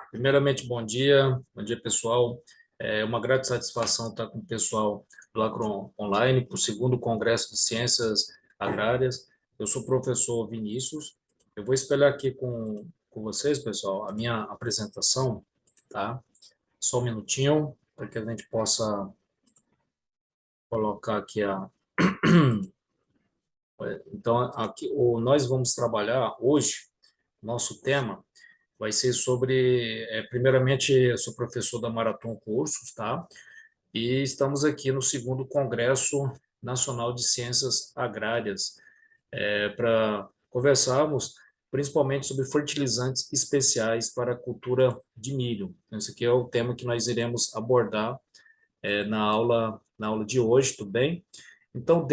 Primeiramente, bom dia pessoal. É uma grande satisfação estar com o pessoal do Lacron Online para o segundo Congresso de Ciências Agrárias. Eu sou o professor Vinícius. Eu vou espelhar aqui com vocês, pessoal, a minha apresentação, tá? Só um minutinho para que a gente possa colocar aqui a. Então, aqui, nós vamos trabalhar hoje, nosso tema vai ser sobre, primeiramente, eu sou professor da Marathon Cursos, tá? E estamos aqui no segundo Congresso Nacional de Ciências Agrárias, para conversarmos principalmente sobre fertilizantes especiais para a cultura de milho. Esse aqui é o tema que nós iremos abordar na aula de hoje, tudo bem? Então,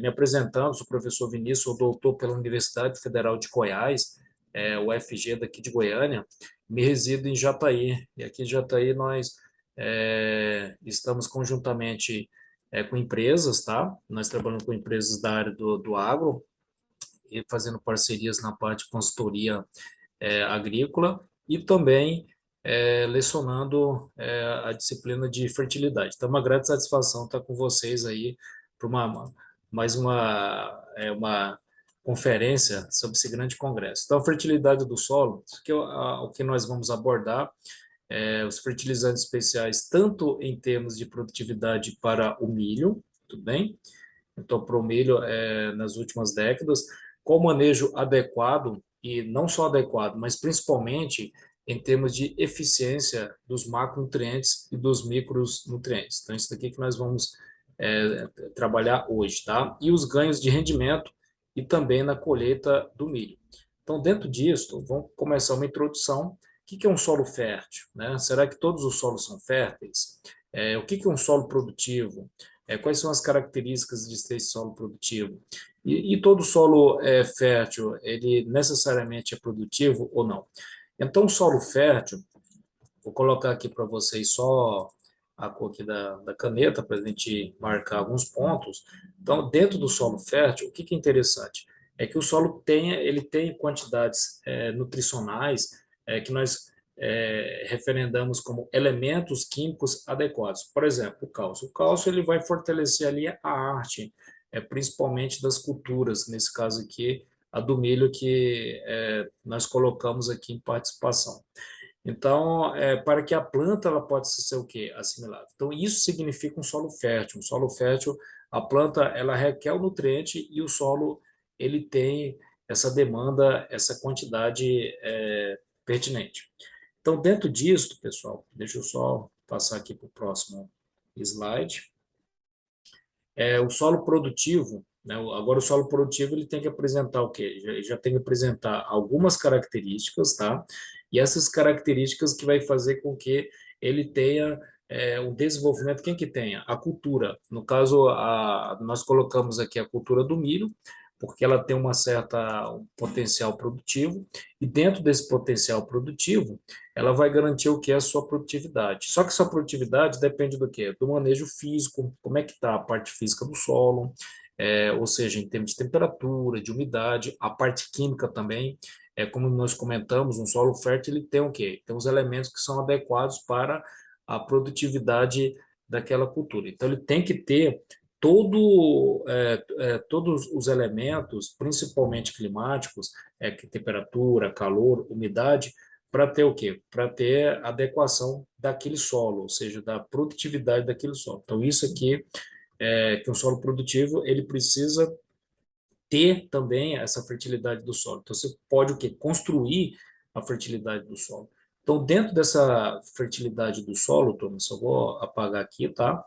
me apresentando, sou o professor Vinícius, sou doutor pela Universidade Federal de Goiás, UFG daqui de Goiânia, me resido em Jataí, e aqui em Jataí nós estamos conjuntamente com empresas, tá? Nós trabalhamos com empresas da área do agro, e fazendo parcerias na parte de consultoria agrícola e também lecionando a disciplina de fertilidade. Então, é uma grande satisfação estar com vocês aí para mais uma conferência sobre esse grande congresso. Então, a fertilidade do solo, isso que é o que nós vamos abordar, os fertilizantes especiais, tanto em termos de produtividade para o milho, tudo bem? Então, para o milho, nas últimas décadas, com o manejo adequado, e não só adequado, mas principalmente em termos de eficiência dos macronutrientes e dos micronutrientes. Então, isso daqui que nós vamos trabalhar hoje, tá? E os ganhos de rendimento e também na colheita do milho. Então, dentro disso, vamos começar uma introdução. O que é um solo fértil, né? Será que todos os solos são férteis? O que é um solo produtivo? Quais são as características de ter esse solo produtivo? E todo solo fértil, ele necessariamente é produtivo ou não? Então, o solo fértil, vou colocar aqui para vocês só a cor aqui da caneta para a gente marcar alguns pontos. Então, dentro do solo fértil, o que é interessante? É que o solo ele tem quantidades nutricionais que nós referendamos como elementos químicos adequados. Por exemplo, o cálcio. O cálcio ele vai fortalecer ali a arte, principalmente das culturas, nesse caso aqui, a do milho que nós colocamos aqui em participação. Então, para que a planta ela possa ser o quê? Assimilável. Então, isso significa um solo fértil. Um solo fértil, a planta ela requer o nutriente e o solo ele tem essa demanda, essa quantidade pertinente. Então, dentro disso, pessoal, deixa eu só passar aqui para o próximo slide. O solo produtivo, né? Agora o solo produtivo ele tem que apresentar o quê? Já tem que apresentar algumas características, tá? E essas características que vai fazer com que ele tenha um desenvolvimento, quem que tenha? A cultura. No caso, nós colocamos aqui a cultura do milho, porque ela tem um potencial produtivo, e dentro desse potencial produtivo, ela vai garantir o que é a sua produtividade. Só que sua produtividade depende do quê? Do manejo físico, como é que está a parte física do solo, ou seja, em termos de temperatura, de umidade, a parte química também, como nós comentamos, um solo fértil ele tem o quê? Tem os elementos que são adequados para a produtividade daquela cultura. Então, ele tem que ter todos os elementos, principalmente climáticos, que temperatura, calor, umidade, para ter o quê? Para ter adequação daquele solo, ou seja, da produtividade daquele solo. Então, isso aqui que um solo produtivo, ele precisa ter também essa fertilidade do solo. Então, você pode o quê? Construir a fertilidade do solo. Então, dentro dessa fertilidade do solo, Thomas, eu vou apagar aqui, tá?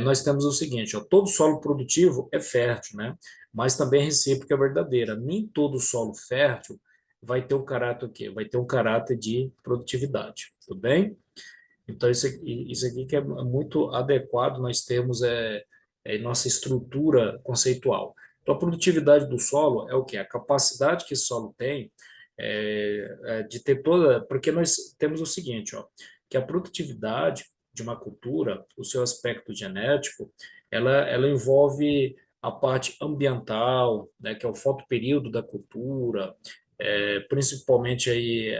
Nós temos o seguinte, ó, todo solo produtivo é fértil, né? Mas também a recíproca é verdadeira. Nem todo solo fértil vai ter um caráter o quê? Vai ter um caráter de produtividade, tudo bem? Então, isso aqui que é muito adequado nós temos em nossa estrutura conceitual. Então, a produtividade do solo é o quê? A capacidade que esse solo tem de ter toda... Porque nós temos o seguinte, ó, que a produtividade de uma cultura, o seu aspecto genético, ela envolve a parte ambiental, né, que é o fotoperíodo da cultura, principalmente aí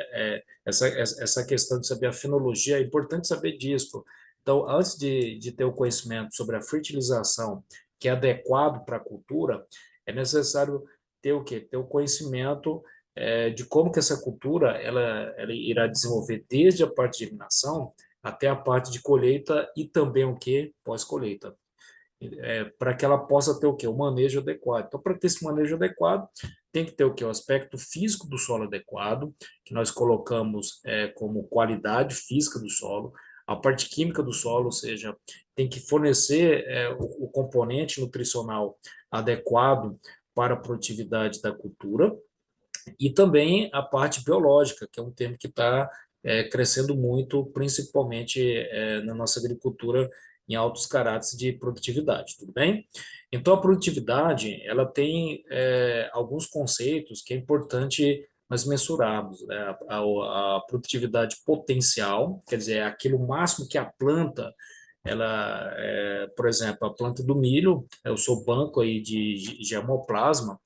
essa questão de saber a fenologia, é importante saber disso. Então, antes de ter o conhecimento sobre a fertilização, que é adequado para a cultura, é necessário ter o quê? Ter o conhecimento de como que essa cultura ela irá desenvolver desde a parte de germinação até a parte de colheita e também o que? Pós-colheita. Para que ela possa ter o quê? O manejo adequado. Então, para ter esse manejo adequado, tem que ter o quê? O aspecto físico do solo adequado, que nós colocamos como qualidade física do solo, a parte química do solo, ou seja, tem que fornecer o componente nutricional adequado para a produtividade da cultura, e também a parte biológica, que é um termo que está crescendo muito, principalmente na nossa agricultura em altos caráteres de produtividade, tudo bem? Então, a produtividade, ela tem alguns conceitos que é importante nós mensurarmos, né? A produtividade potencial, quer dizer, é aquilo máximo que a planta, ela, por exemplo, a planta do milho, eu sou banco aí de germoplasma,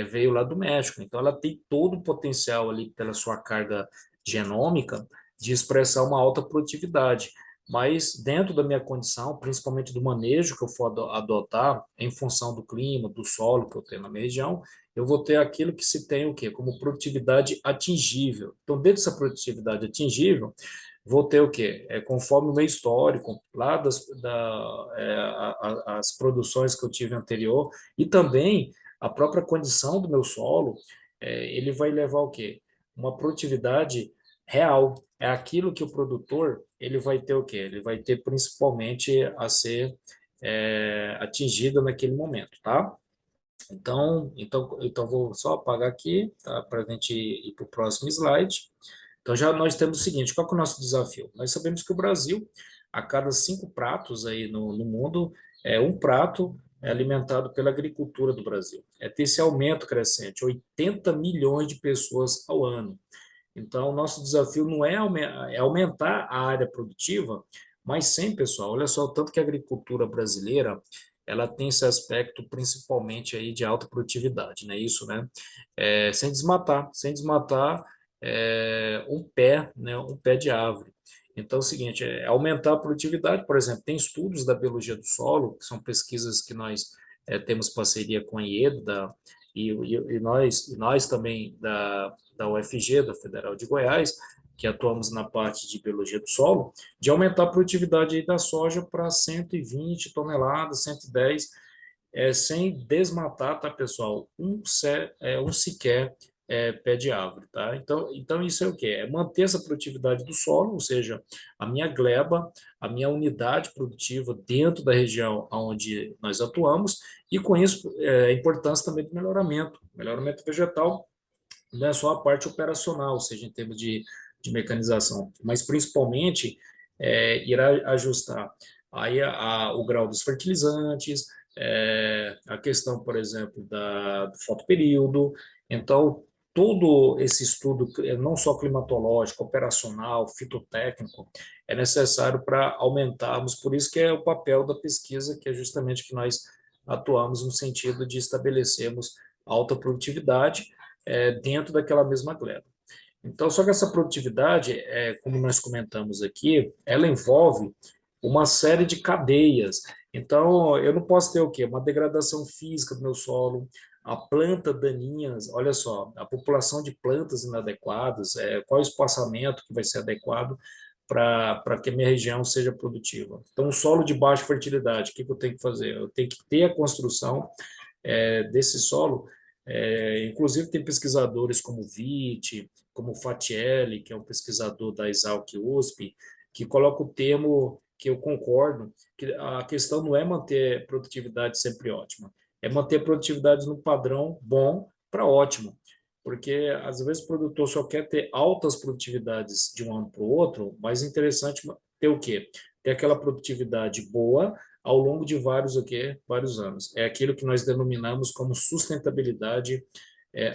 veio lá do México. Então, ela tem todo o potencial ali pela sua carga genômica de expressar uma alta produtividade. Mas dentro da minha condição, principalmente do manejo que eu for adotar, em função do clima, do solo que eu tenho na minha região, eu vou ter aquilo que se tem o quê? Como produtividade atingível. Então, dentro dessa produtividade atingível, vou ter o quê? Conforme o meu histórico, lá as produções que eu tive anterior, e também a própria condição do meu solo, ele vai levar o quê? Uma produtividade real. É aquilo que o produtor, ele vai ter o quê? Ele vai ter principalmente a ser atingida naquele momento, tá? Então vou só apagar aqui, tá? Para a gente ir para o próximo slide. Então, já nós temos o seguinte: qual que é o nosso desafio? Nós sabemos que o Brasil, a cada 5 pratos aí no mundo, um prato é alimentado pela agricultura do Brasil. É ter esse aumento crescente, 80 milhões de pessoas ao ano. Então, o nosso desafio não é aumentar a área produtiva, mas sim, pessoal, olha só o tanto que a agricultura brasileira ela tem esse aspecto principalmente aí de alta produtividade, né? Isso, né? Sem desmatar um pé de árvore. Então, é o seguinte, aumentar a produtividade, por exemplo, tem estudos da biologia do solo, que são pesquisas que nós temos parceria com a IEDO, e nós também da UFG, da Federal de Goiás, que atuamos na parte de biologia do solo, de aumentar a produtividade da soja para 120 toneladas, 110, sem desmatar, tá, pessoal? Um sequer pé de árvore, tá? Então, isso é o quê? É manter essa produtividade do solo, ou seja, a minha gleba, a minha unidade produtiva dentro da região onde nós atuamos, e com isso a importância também do melhoramento vegetal, não é só a parte operacional, ou seja, em termos de mecanização, mas principalmente irá ajustar aí o grau dos fertilizantes, a questão, por exemplo, do fotoperíodo. Então, todo esse estudo, não só climatológico, operacional, fitotécnico, é necessário para aumentarmos, por isso que é o papel da pesquisa, que é justamente que nós atuamos no sentido de estabelecermos alta produtividade dentro daquela mesma gleba. Então, só que essa produtividade, como nós comentamos aqui, ela envolve uma série de cadeias. Então, eu não posso ter o quê? Uma degradação física do meu solo, a planta daninhas, olha só, a população de plantas inadequadas, qual é o espaçamento que vai ser adequado para que a minha região seja produtiva. Então, o solo de baixa fertilidade, o que eu tenho que fazer? Eu tenho que ter a construção desse solo. Inclusive, tem pesquisadores como Witt, como Fatielli, que é um pesquisador da Exalc USP, que coloca o termo que eu concordo, que a questão não é manter a produtividade sempre ótima, é manter a produtividade no padrão bom para ótimo, porque às vezes o produtor só quer ter altas produtividades de um ano para o outro, mas é interessante ter o quê? Ter aquela produtividade boa ao longo de vários, o quê? Vários anos. É aquilo que nós denominamos como sustentabilidade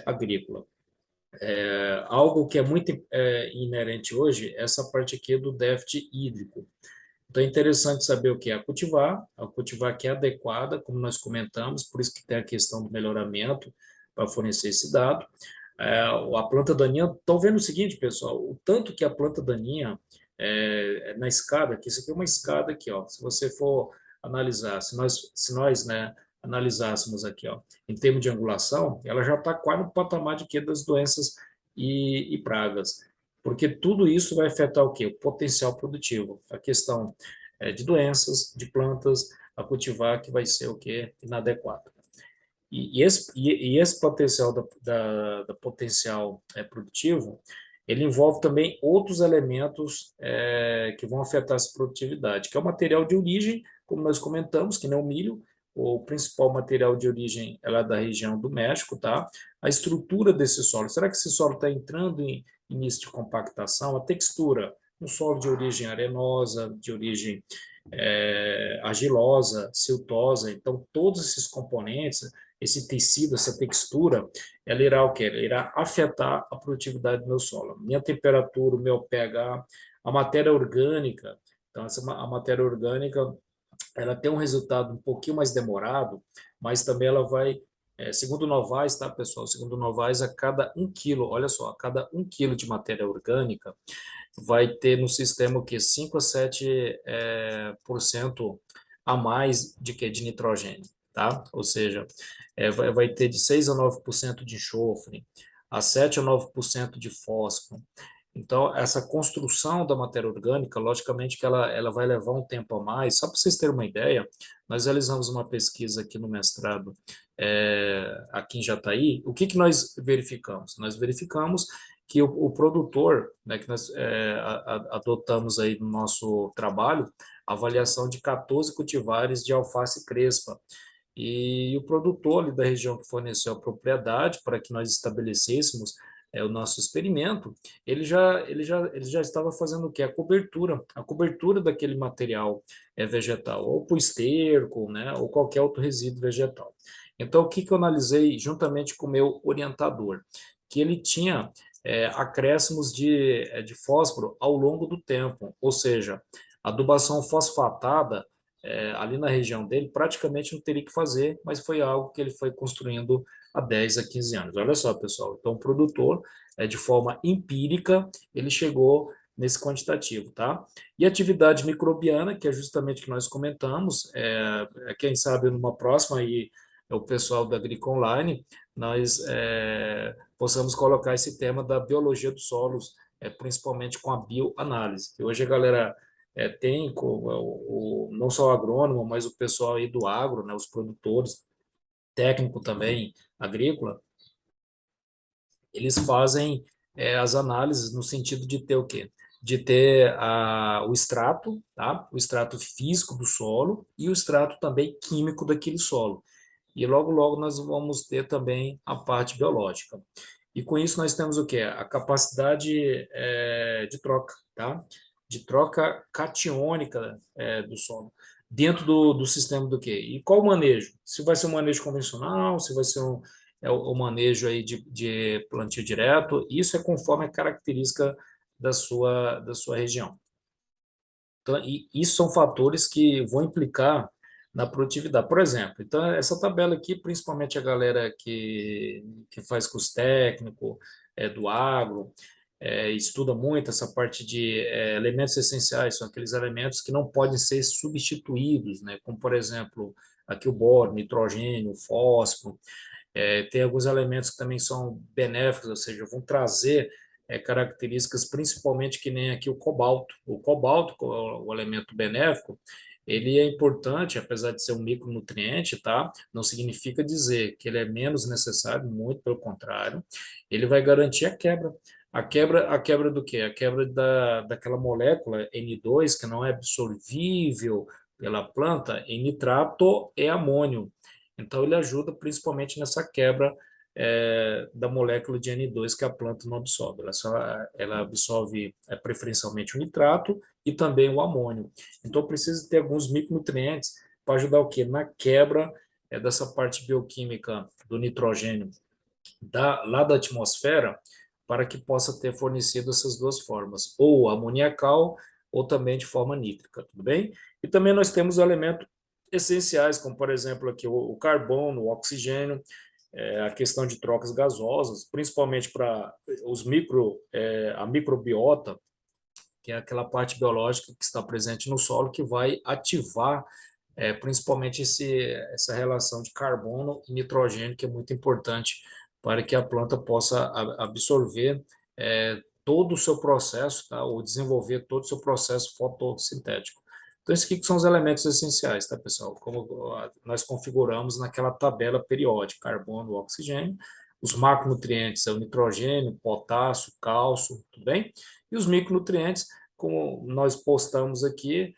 agrícola. Algo que é muito inerente hoje é essa parte aqui do déficit hídrico. Então é interessante saber o que é a cultivar que é adequada, como nós comentamos, por isso que tem a questão do melhoramento para fornecer esse dado. A planta daninha, estão vendo o seguinte, pessoal, o tanto que a planta daninha na escada, que isso aqui é uma escada aqui, ó, se você for analisar, se nós, né, analisássemos aqui, ó, em termos de angulação, ela já está quase no patamar de quê? Das doenças e pragas, porque tudo isso vai afetar o quê? O potencial produtivo, a questão de doenças, de plantas a cultivar que vai ser o quê? Inadequado. E esse potencial da potencial produtivo, ele envolve também outros elementos que vão afetar essa produtividade, que é o material de origem, como nós comentamos, que não é o milho, o principal material de origem ela é da região do México, tá? A estrutura desse solo, será que esse solo está entrando em início de compactação? A textura, um solo de origem arenosa, de origem argilosa, siltosa, então todos esses componentes, esse tecido, essa textura, ela irá o quê? Ela irá afetar a produtividade do meu solo. Minha temperatura, o meu pH, a matéria orgânica. Então, a matéria orgânica, ela tem um resultado um pouquinho mais demorado, mas também ela vai, segundo o Novaes, tá, pessoal? Segundo o Novaes, a cada 1 quilo, olha só, a cada 1 quilo de matéria orgânica, vai ter no sistema o quê? 5 a 7 por cento a mais de que de nitrogênio, tá? Ou seja, vai ter de 6 a 9% de enxofre, a 7 a 9% de fósforo. Então, essa construção da matéria orgânica, logicamente que ela vai levar um tempo a mais. Só para vocês terem uma ideia, nós realizamos uma pesquisa aqui no mestrado, aqui em Jataí. O que que nós verificamos? Nós verificamos que o produtor, né, que nós adotamos aí no nosso trabalho, a avaliação de 14 cultivares de alface crespa. E o produtor ali da região que forneceu a propriedade para que nós estabelecêssemos o nosso experimento, ele já estava fazendo o quê? A cobertura daquele material vegetal, ou por esterco, né, ou qualquer outro resíduo vegetal. Então, o que que eu analisei juntamente com o meu orientador? Que ele tinha acréscimos de fósforo ao longo do tempo, ou seja, adubação fosfatada ali na região dele, praticamente não teria que fazer, mas foi algo que ele foi construindo há 10 a 15 anos. Olha só, pessoal. Então, o produtor, de forma empírica, ele chegou nesse quantitativo, tá? E atividade microbiana, que é justamente o que nós comentamos, quem sabe numa próxima aí, o pessoal da Agric Online, nós possamos colocar esse tema da biologia dos solos, principalmente com a bioanálise, que hoje a galera tem não só o agrônomo, mas o pessoal aí do agro, né, os produtores, técnico também agrícola, eles fazem as análises no sentido de ter o quê? De ter o extrato, tá? O extrato físico do solo e o extrato também químico daquele solo. E logo, logo nós vamos ter também a parte biológica. E com isso nós temos o quê? A capacidade de troca, tá? De troca catiônica do solo. Dentro do sistema do quê? E qual o manejo? Se vai ser um manejo convencional, se vai ser o manejo aí de plantio direto, isso é conforme a característica da sua região. Então, e isso são fatores que vão implicar na produtividade. Por exemplo, então essa tabela aqui, principalmente a galera que faz curso técnico, do agro, estuda muito essa parte de elementos essenciais, são aqueles elementos que não podem ser substituídos, né? Como, por exemplo, aqui o boro, nitrogênio, fósforo, tem alguns elementos que também são benéficos, ou seja, vão trazer características, principalmente que nem aqui o cobalto. O cobalto, o elemento benéfico, ele é importante, apesar de ser um micronutriente, tá? Não significa dizer que ele é menos necessário, muito pelo contrário. Ele vai garantir a quebra. A quebra do quê? A quebra daquela molécula N2, que não é absorvível pela planta, em nitrato e amônio. Então, ele ajuda principalmente nessa quebra da molécula de N2 que a planta não absorve. Ela absorve preferencialmente o nitrato e também o amônio. Então, precisa ter alguns micronutrientes para ajudar o quê? Na quebra dessa parte bioquímica do nitrogênio lá da atmosfera, para que possa ter fornecido essas duas formas, ou amoniacal ou também de forma nítrica, tudo bem? E também nós temos elementos essenciais, como por exemplo aqui o carbono, o oxigênio, a questão de trocas gasosas, principalmente para a microbiota, que é aquela parte biológica que está presente no solo, que vai ativar principalmente essa relação de carbono e nitrogênio, que é muito importante para que a planta possa absorver todo o seu processo, tá? Ou desenvolver todo o seu processo fotossintético. Então, esses aqui que são os elementos essenciais, tá, pessoal? Como nós configuramos naquela tabela periódica, carbono, oxigênio, os macronutrientes é o nitrogênio, potássio, cálcio, tudo bem? E os micronutrientes, como nós postamos aqui,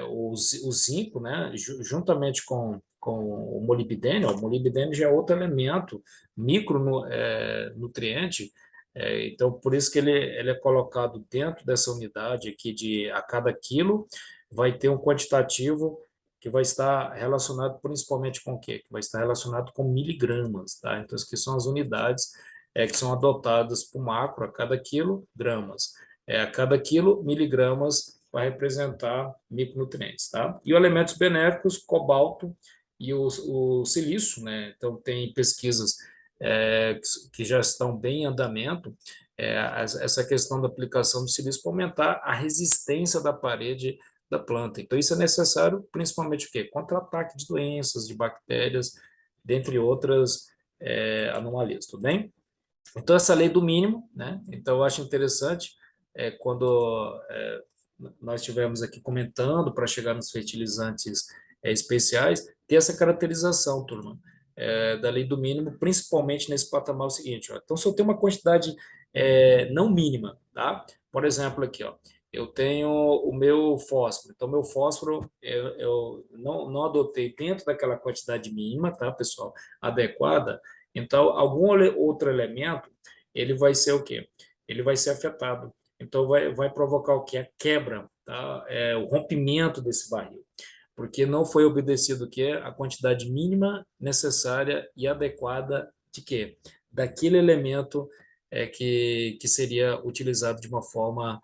o zinco, né, juntamente com o molibdênio já é outro elemento, micronutriente, então por isso que ele é colocado dentro dessa unidade aqui de a cada quilo, vai ter um quantitativo que vai estar relacionado principalmente com o quê? Que vai estar relacionado com miligramas, tá? Então, essas que são as unidades que são adotadas por macro a cada quilo, gramas. A cada quilo, miligramas vai representar micronutrientes, tá? E os elementos benéficos, cobalto e o silício, né? Então, tem pesquisas que já estão bem em andamento, essa questão da aplicação do silício para aumentar a resistência da parede da planta. Então, isso é necessário, principalmente o quê? Contra ataque de doenças, de bactérias, dentre outras anomalias, tudo bem? Então, essa lei do mínimo, né? Então, eu acho interessante quando nós estivemos aqui comentando para chegar nos fertilizantes especiais, ter essa caracterização, turma, da lei do mínimo, principalmente nesse patamar seguinte. Ó. Então, se eu tenho uma quantidade não mínima, tá? Por exemplo, aqui, ó, eu tenho o meu fósforo. Então, meu fósforo eu não adotei dentro daquela quantidade mínima, tá, pessoal? Adequada. Então, algum outro elemento, ele vai ser o quê? Ele vai ser afetado. Então, vai provocar o quê? A quebra, tá? O rompimento desse barril, porque não foi obedecido o quê? A quantidade mínima necessária e adequada de quê? Daquele elemento que seria utilizado de uma forma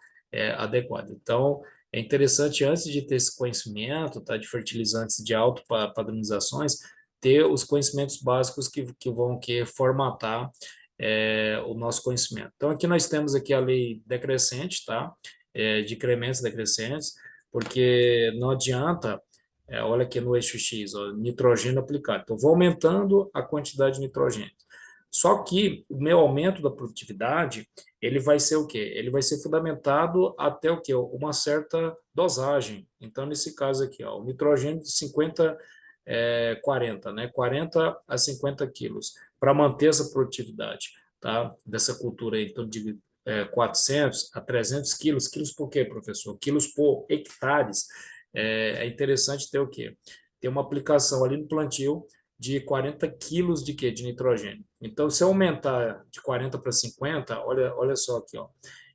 adequada. Então, é interessante, antes de ter esse conhecimento tá, de fertilizantes de alto padronizações, ter os conhecimentos básicos que vão formatar o nosso conhecimento. Então, aqui nós temos aqui a lei decrescente, tá? De incrementos decrescentes, porque não adianta, olha aqui no eixo X, ó, nitrogênio aplicado. Então, vou aumentando a quantidade de nitrogênio. Só que o meu aumento da produtividade, ele vai ser o quê? Ele vai ser fundamentado até o quê? Uma certa dosagem. Então, nesse caso aqui, ó, o nitrogênio de 50, 40, né? 40 a 50 quilos, para manter essa produtividade, tá? Dessa cultura aí, então de 400 a 300 quilos. Quilos por quê, professor? Quilos por hectares. É interessante ter o quê? Ter uma aplicação ali no plantio de 40 quilos de quê? De nitrogênio. Então, se eu aumentar de 40 para 50, olha só aqui, ó,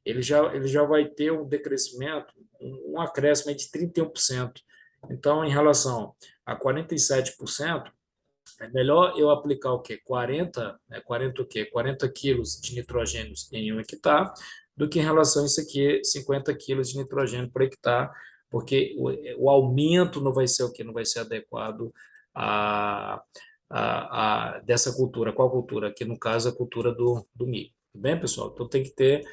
ele já vai ter um decrescimento, um acréscimo de 31%. Então, em relação a 47%, é melhor eu aplicar o quê? 40 o quê? 40 quilos de nitrogênio em um hectare, do que em relação a isso aqui, 50 quilos de nitrogênio por hectare, porque o aumento não vai ser o quê? Não vai ser adequado a, dessa cultura. Qual cultura? Aqui, no caso, a cultura do milho. Tudo bem, pessoal? Então, tem que ter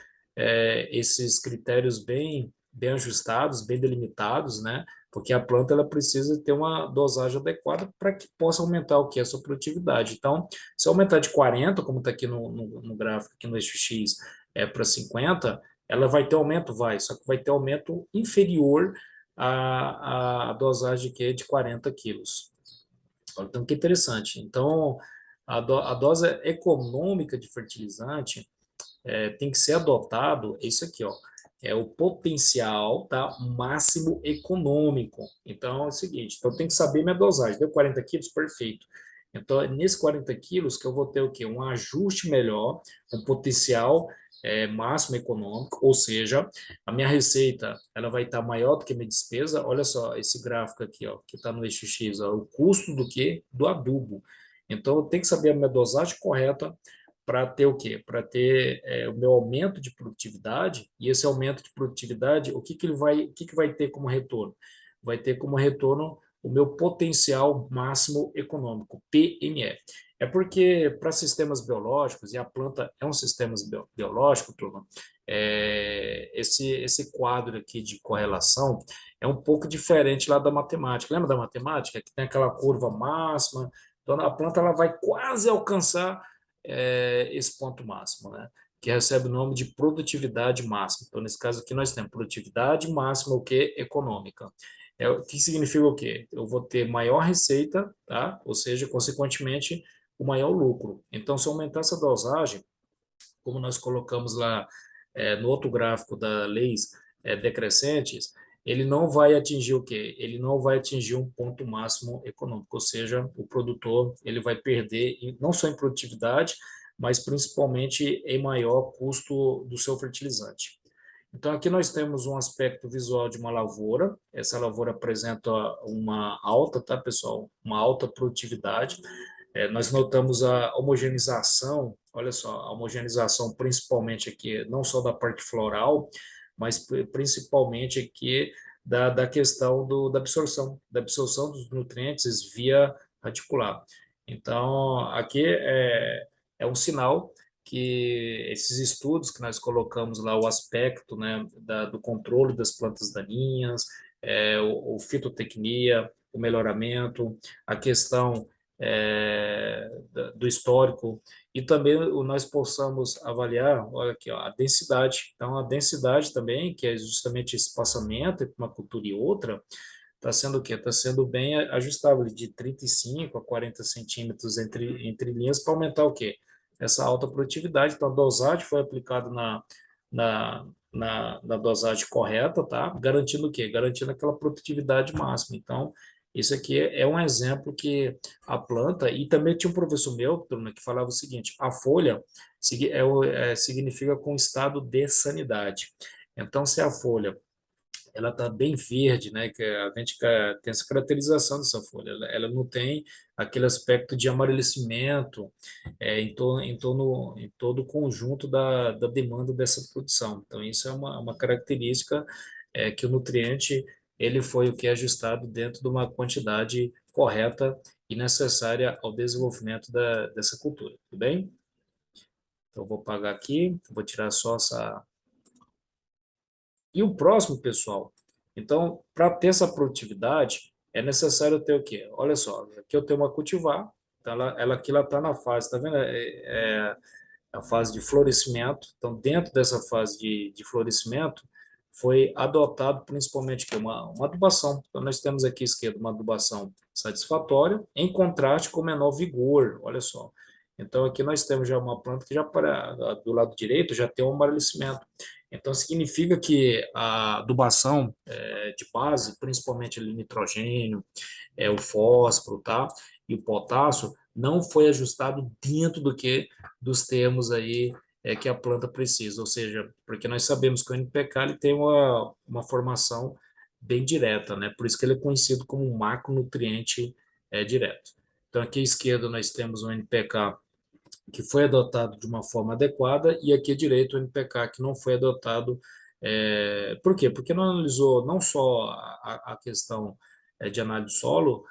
esses critérios bem ajustados, bem delimitados, né? Porque a planta ela precisa ter uma dosagem adequada para que possa aumentar o que é a sua produtividade. Então, se aumentar de 40, como está aqui no gráfico, aqui no eixo X, para 50, ela vai ter aumento? Vai, só que vai ter aumento inferior à dosagem que é de 40 quilos. Então, que interessante. Então, a dose econômica de fertilizante tem que ser adotado, é isso aqui, ó, é o potencial, tá, máximo econômico. Então, é o seguinte, então tem que saber minha dosagem. Deu 40 quilos? Perfeito. Então, é nesses 40 quilos que eu vou ter o quê? Um ajuste melhor, um potencial máximo econômico, ou seja, a minha receita ela vai estar maior do que a minha despesa. Olha só esse gráfico aqui, ó, que está no eixo X, ó, o custo do que? Do adubo. Então, eu tenho que saber a minha dosagem correta para ter o quê? Para ter o meu aumento de produtividade, e esse aumento de produtividade, o que que vai ter como retorno? Vai ter como retorno o meu potencial máximo econômico, PME. É porque para sistemas biológicos, e a planta é um sistema biológico, turma, esse quadro aqui de correlação é um pouco diferente lá da matemática. Lembra da matemática, que tem aquela curva máxima? Então, a planta ela vai quase alcançar esse ponto máximo, né? Que recebe o nome de produtividade máxima. Então, nesse caso aqui, nós temos produtividade máxima, o que? Econômica. O que significa o quê? Eu vou ter maior receita, tá? Ou seja, consequentemente, o maior lucro. Então, se eu aumentar essa dosagem, como nós colocamos lá no outro gráfico da leis decrescentes, ele não vai atingir o quê? Ele não vai atingir um ponto máximo econômico, ou seja, o produtor ele vai perder não só em produtividade, mas principalmente em maior custo do seu fertilizante. Então, aqui nós temos um aspecto visual de uma lavoura. Essa lavoura apresenta uma alta, tá, pessoal? Uma alta produtividade. Nós notamos a homogeneização, olha só, a homogeneização principalmente aqui, não só da parte floral, mas principalmente aqui da questão da absorção dos nutrientes via radicular. Então, aqui é um sinal que esses estudos que nós colocamos lá, o aspecto, né, do controle das plantas daninhas, o fitotecnia, o melhoramento, a questão do histórico, e também nós possamos avaliar, olha aqui, ó, a densidade. Então, a densidade também, que é justamente esse espaçamento entre uma cultura e outra, está sendo o quê? Está sendo bem ajustável, de 35 a 40 centímetros entre linhas, para aumentar o quê? Essa alta produtividade. Então, a dosagem foi aplicada na dosagem correta, tá? Garantindo o quê? Garantindo aquela produtividade máxima. Então, isso aqui é um exemplo que a planta, e também tinha um professor meu, turma, que falava o seguinte: a folha significa com estado de sanidade. Então, se a folha ela está bem verde, né? Que a gente tem essa caracterização dessa folha. Ela não tem aquele aspecto de amarelecimento em todo o conjunto da demanda dessa produção. Então, isso é uma característica que o nutriente ele foi o que é ajustado dentro de uma quantidade correta e necessária ao desenvolvimento dessa cultura, tudo bem? Então, eu vou pagar aqui, vou tirar só essa. E o próximo, pessoal, então, para ter essa produtividade, é necessário ter o quê? Olha só, aqui eu tenho uma cultivar, então ela aqui ela está na fase, tá vendo? A fase de florescimento. Então, dentro dessa fase de florescimento, foi adotado principalmente que uma adubação. Então, nós temos aqui à esquerda uma adubação satisfatória, em contraste com menor vigor, olha só. Então, aqui nós temos já uma planta que já do lado direito já tem um amarelecimento. Então, significa que a adubação de base, principalmente o nitrogênio, o fósforo, tá? E o potássio, não foi ajustado dentro dos termos aí que a planta precisa, ou seja, porque nós sabemos que o NPK ele tem uma formação bem direta, né? Por isso que ele é conhecido como um macronutriente direto. Então, aqui à esquerda nós temos o NPK que foi adotado de uma forma adequada, e aqui à direita o NPK que não foi adotado. Por quê? Porque não analisou não só a questão de análise do solo,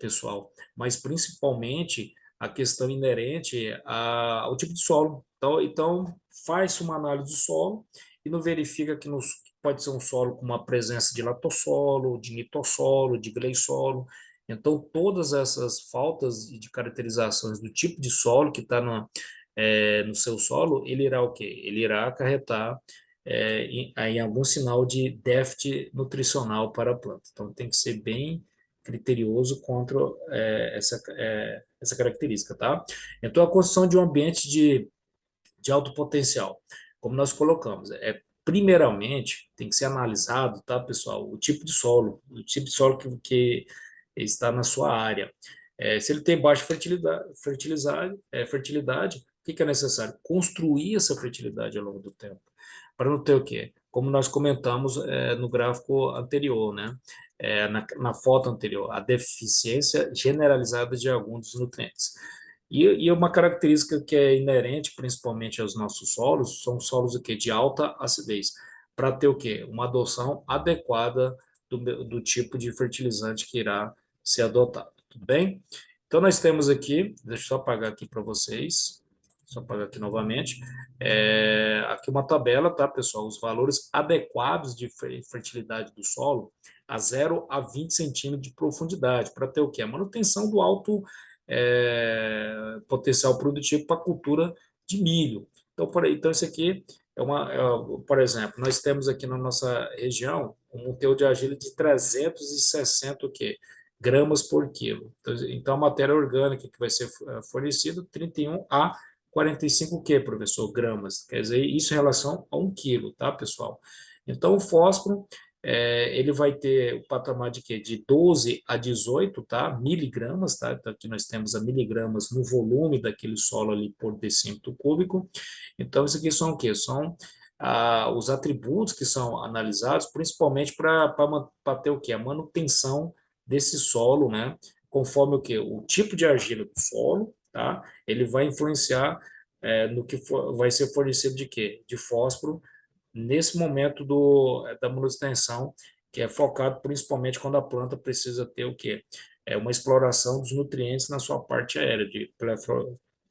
pessoal, mas principalmente a questão inerente ao tipo de solo. Então faz uma análise do solo e não verifica que pode ser um solo com uma presença de latossolo, de nitossolo, de gleissolo. Então, todas essas faltas de caracterizações do tipo de solo que está no seu solo, ele irá o quê? Ele irá acarretar em algum sinal de déficit nutricional para a planta. Então, tem que ser bem criterioso contra essa característica, tá? Então, a construção de um ambiente de alto potencial, como nós colocamos, primeiramente tem que ser analisado, tá, pessoal, o tipo de solo que está na sua área. Se ele tem baixa fertilidade, o que é necessário? Construir essa fertilidade ao longo do tempo, para não ter o quê? Como nós comentamos no gráfico anterior, né? Na foto anterior, a deficiência generalizada de alguns dos nutrientes. E uma característica que é inerente principalmente aos nossos solos, são solos o quê? De alta acidez, para ter o quê? Uma adoção adequada do tipo de fertilizante que irá ser adotado, tudo bem? Então, nós temos aqui, deixa eu só apagar aqui para vocês, só apagar aqui novamente, aqui uma tabela, tá, pessoal? Os valores adequados de fertilidade do solo a 0 a 20 centímetros de profundidade, para ter o quê? A manutenção do alto potencial produtivo para a cultura de milho. Então, então isso aqui por exemplo, nós temos aqui na nossa região um teor de argila de 360 o quê? Gramas por quilo. Então, a matéria orgânica que vai ser fornecida, 31 a 45 o quê, professor? Gramas. Quer dizer, isso em relação a 1 quilo, tá, pessoal? Então, o fósforo, ele vai ter o patamar de quê? De 12 a 18, tá? Miligramas, tá? Então, aqui nós temos a miligramas no volume daquele solo ali por decímetro cúbico. Então, isso aqui são o quê? São os atributos que são analisados, principalmente para ter o quê? A manutenção desse solo, né? Conforme o quê? O tipo de argila do solo, tá? Ele vai influenciar no que vai ser fornecido de quê? De fósforo nesse momento da manutenção, que é focado principalmente quando a planta precisa ter o quê? Uma exploração dos nutrientes na sua parte aérea, de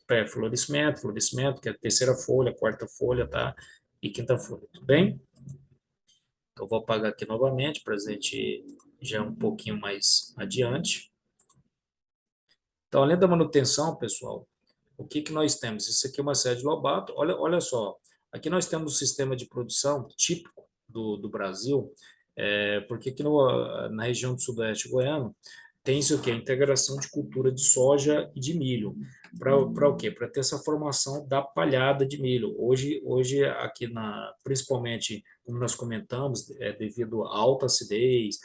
pré-florescimento, florescimento, que é a terceira folha, quarta folha, tá? E quinta folha, tudo bem? Então, vou apagar aqui novamente para a gente já um pouquinho mais adiante. Então, além da manutenção, pessoal, o que nós temos? Isso aqui é uma sede Lobato. Olha só, aqui nós temos um sistema de produção típico do Brasil, porque aqui na região do sudoeste goiano tem-se o quê? A integração de cultura de soja e de milho. Para o quê? Para ter essa formação da palhada de milho. Hoje aqui, principalmente, como nós comentamos, devido à alta acidez,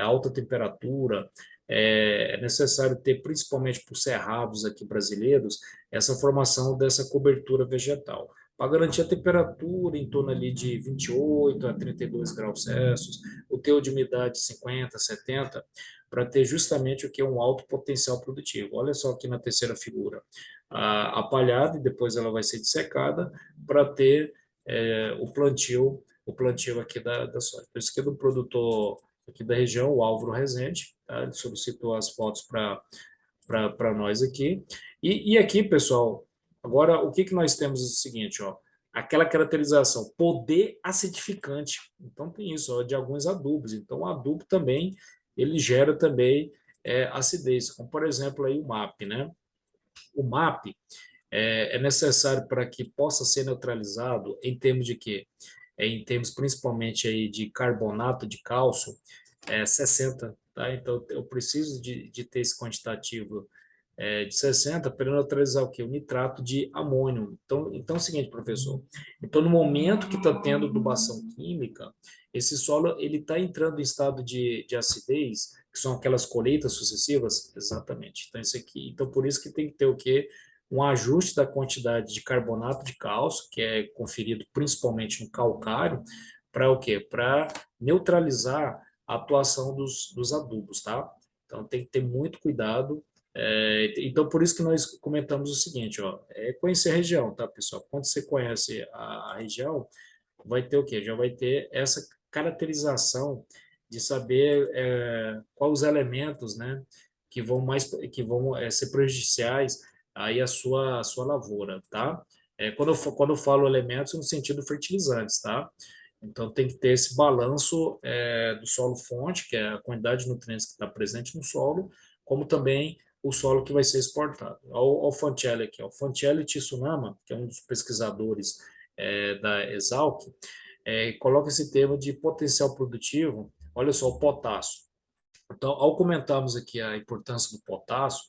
alta temperatura, é necessário ter, principalmente para os cerrados aqui brasileiros, essa formação dessa cobertura vegetal. Para garantir a temperatura em torno ali de 28 a 32 graus Celsius, o teor de umidade 50, 70, para ter justamente o que é um alto potencial produtivo. Olha só aqui na terceira figura, a palhada, e depois ela vai ser dissecada para ter o plantio aqui da soja. Por isso que é do produtor aqui da região, o Álvaro Rezende, tá? Ele solicitou as fotos para nós aqui. E aqui, pessoal, agora o que nós temos é o seguinte, ó, aquela caracterização, poder acidificante. Então tem isso, ó, de alguns adubos. Então o adubo também, ele gera também acidez, como por exemplo aí o MAP, né? O MAP é necessário para que possa ser neutralizado em termos de quê? Em termos principalmente aí de carbonato de cálcio, 60, tá? Então eu preciso de ter esse quantitativo de 60 para neutralizar o quê? O nitrato de amônio. Então é o seguinte, professor. Então, no momento que está tendo adubação química, esse solo ele está entrando em estado de acidez, que são aquelas colheitas sucessivas, exatamente. Então, isso aqui, então por isso que tem que ter o quê? Um ajuste da quantidade de carbonato de cálcio, que é conferido principalmente no calcário, para o quê? Para neutralizar a atuação dos adubos, tá? Então tem que ter muito cuidado. Então, por isso que nós comentamos o seguinte, ó, conhecer a região, tá, pessoal? Quando você conhece a região, vai ter o quê? Já vai ter essa caracterização de saber quais os elementos, né, que vão ser prejudiciais aí a sua lavoura, tá? Quando eu falo elementos, no sentido fertilizantes, tá? Então tem que ter esse balanço do solo fonte, que é a quantidade de nutrientes que está presente no solo, como também o solo que vai ser exportado. Ao Fancelli aqui, o Fancelli Tsunama, que é um dos pesquisadores da Exalc, coloca esse termo de potencial produtivo. Olha só, o potássio. Então, ao comentarmos aqui a importância do potássio,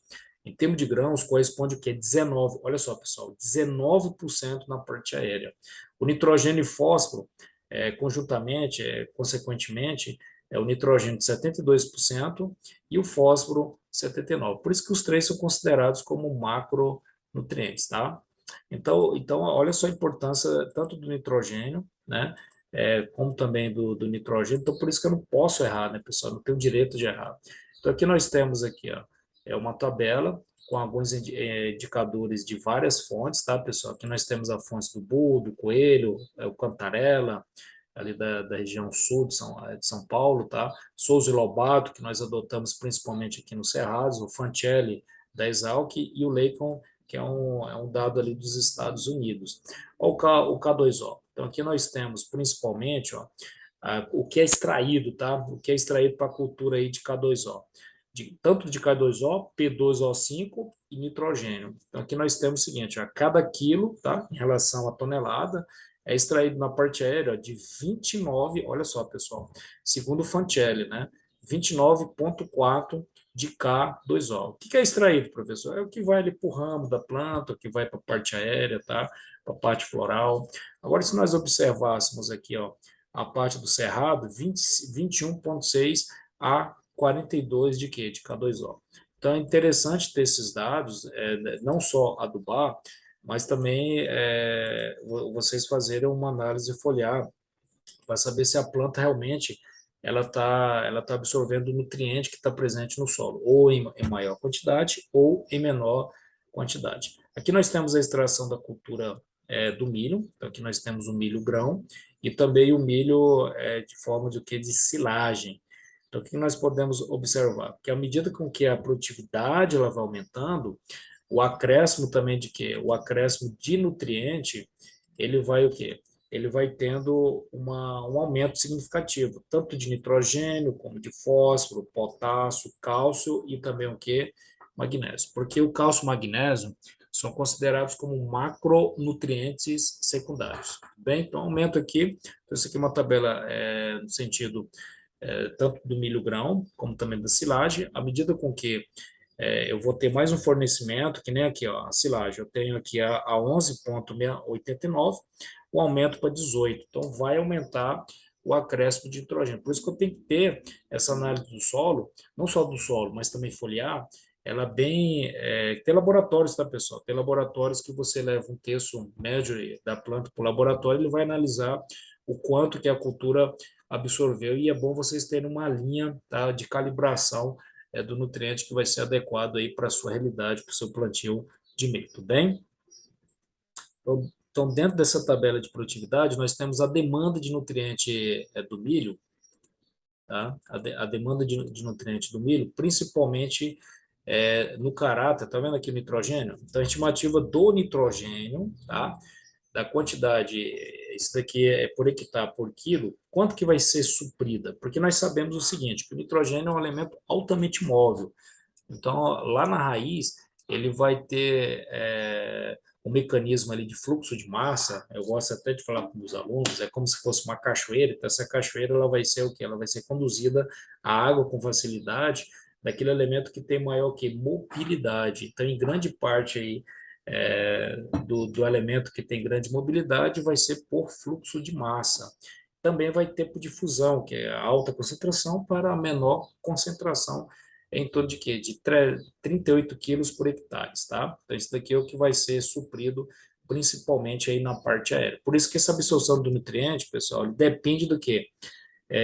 em termos de grãos, corresponde o quê? 19, olha só, pessoal, 19% na parte aérea. O nitrogênio e fósforo, conjuntamente, consequentemente, o nitrogênio de 72% e o fósforo 79%. Por isso que os três são considerados como macronutrientes, tá? Então, olha só a importância tanto do nitrogênio, né? Como também do nitrogênio. Então, por isso que eu não posso errar, né, pessoal? Não tenho direito de errar. Então, aqui nós temos aqui, ó, uma tabela com alguns indicadores de várias fontes, tá, pessoal? Aqui nós temos a fonte do Bull, do Coelho, o Cantarela, ali da região sul de São Paulo, tá? Souza e Lobato, que nós adotamos principalmente aqui no Cerrados, o Fancelli da Exalc e o Leicon, que é um dado ali dos Estados Unidos. Olha o K2O. Então, aqui nós temos principalmente, ó, o que é extraído, tá? O que é extraído para a cultura aí de K2O. Tanto de K2O, P2O5 e nitrogênio. Então, aqui nós temos o seguinte, a cada quilo, tá? Em relação à tonelada, é extraído na parte aérea de 29, olha só, pessoal, segundo o Fancelli, né? 29,4 de K2O. O que é extraído, professor? É o que vai ali para o ramo da planta, o que vai para a parte aérea, tá? Para a parte floral. Agora, se nós observássemos aqui, ó, a parte do cerrado, 21,6 a 42 de quê? De K2O. Então, é interessante ter esses dados, não só adubar, mas também vocês fazerem uma análise foliar para saber se a planta realmente ela tá absorvendo o nutriente que está presente no solo, ou em maior quantidade ou em menor quantidade. Aqui nós temos a extração da cultura do milho, então aqui nós temos o milho grão e também o milho de forma de silagem. Então, o que nós podemos observar? Que à medida com que a produtividade ela vai aumentando, o acréscimo também de quê? O acréscimo de nutriente, ele vai o quê? Ele vai tendo um aumento significativo, tanto de nitrogênio, como de fósforo, potássio, cálcio e também o quê? Magnésio. Porque o cálcio e o magnésio são considerados como macronutrientes secundários. Bem, então aumento aqui. Então, isso aqui é uma tabela no sentido tanto do milho grão, como também da silagem, à medida com que eu vou ter mais um fornecimento, que nem aqui, ó, a silagem, eu tenho aqui a 11,89, o aumento para 18, então vai aumentar o acréscimo de nitrogênio. Por isso que eu tenho que ter essa análise do solo, não só do solo, mas também foliar, ela bem. Tem laboratórios, tá, pessoal? Tem laboratórios que você leva um terço médio da planta para o laboratório, ele vai analisar o quanto que a cultura absorveu, e é bom vocês terem uma linha, tá, de calibração do nutriente que vai ser adequado aí para a sua realidade, para o seu plantio de milho, tudo bem? Então, dentro dessa tabela de produtividade, nós temos a demanda de nutriente do milho, tá? A demanda de nutriente do milho, principalmente no caráter, tá vendo aqui o nitrogênio? Então, a estimativa do nitrogênio, tá? Da quantidade, isso daqui é por hectare, por quilo, quanto que vai ser suprida? Porque nós sabemos o seguinte, que o nitrogênio é um elemento altamente móvel. Então, lá na raiz, ele vai ter um mecanismo ali de fluxo de massa. Eu gosto até de falar com os alunos, é como se fosse uma cachoeira. Então, essa cachoeira ela vai ser o quê? Ela vai ser conduzida a água com facilidade daquele elemento que tem maior que mobilidade. Então, em grande parte aí do elemento que tem grande mobilidade vai ser por fluxo de massa. Também vai ter por difusão, que é a alta concentração para a menor concentração em torno de quê? De 38 quilos por hectare, tá? Então, isso daqui é o que vai ser suprido principalmente aí na parte aérea. Por isso que essa absorção do nutriente, pessoal, depende do quê?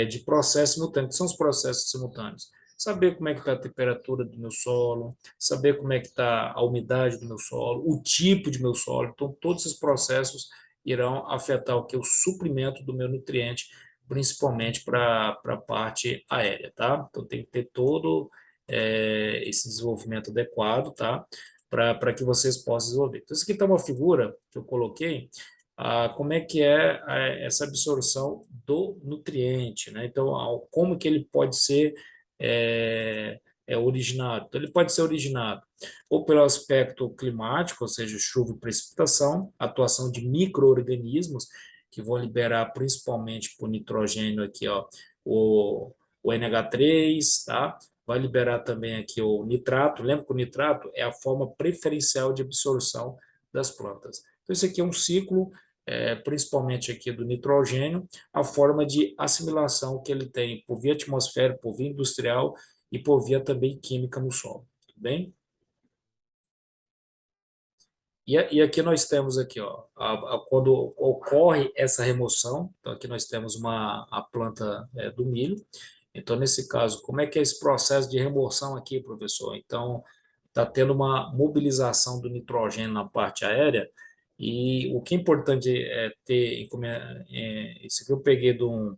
De processos simultâneos. Que são os processos simultâneos? Saber como é que está a temperatura do meu solo, saber como é que está a umidade do meu solo, o tipo de meu solo. Então, todos esses processos irão afetar o que? O suprimento do meu nutriente, principalmente para a parte aérea, tá? Então, tem que ter todo esse desenvolvimento adequado, tá? Para que vocês possam desenvolver. Então, isso aqui está uma figura que eu coloquei, como é que é essa absorção do nutriente, né? Então, como que ele pode ser originado? Então, ele pode ser originado ou pelo aspecto climático, ou seja, chuva e precipitação, atuação de micro-organismos que vão liberar principalmente por nitrogênio aqui, ó, o NH3, tá? Vai liberar também aqui o nitrato. Lembra que o nitrato é a forma preferencial de absorção das plantas. Então, isso aqui é um ciclo principalmente aqui do nitrogênio, a forma de assimilação que ele tem por via atmosférica, por via industrial e por via também química no solo, tudo bem? E aqui nós temos aqui, ó, quando ocorre essa remoção, então aqui nós temos a planta do milho. Então, nesse caso, como é que é esse processo de remoção aqui, professor? Então, está tendo uma mobilização do nitrogênio na parte aérea, E o que é importante é ter, isso que eu peguei de um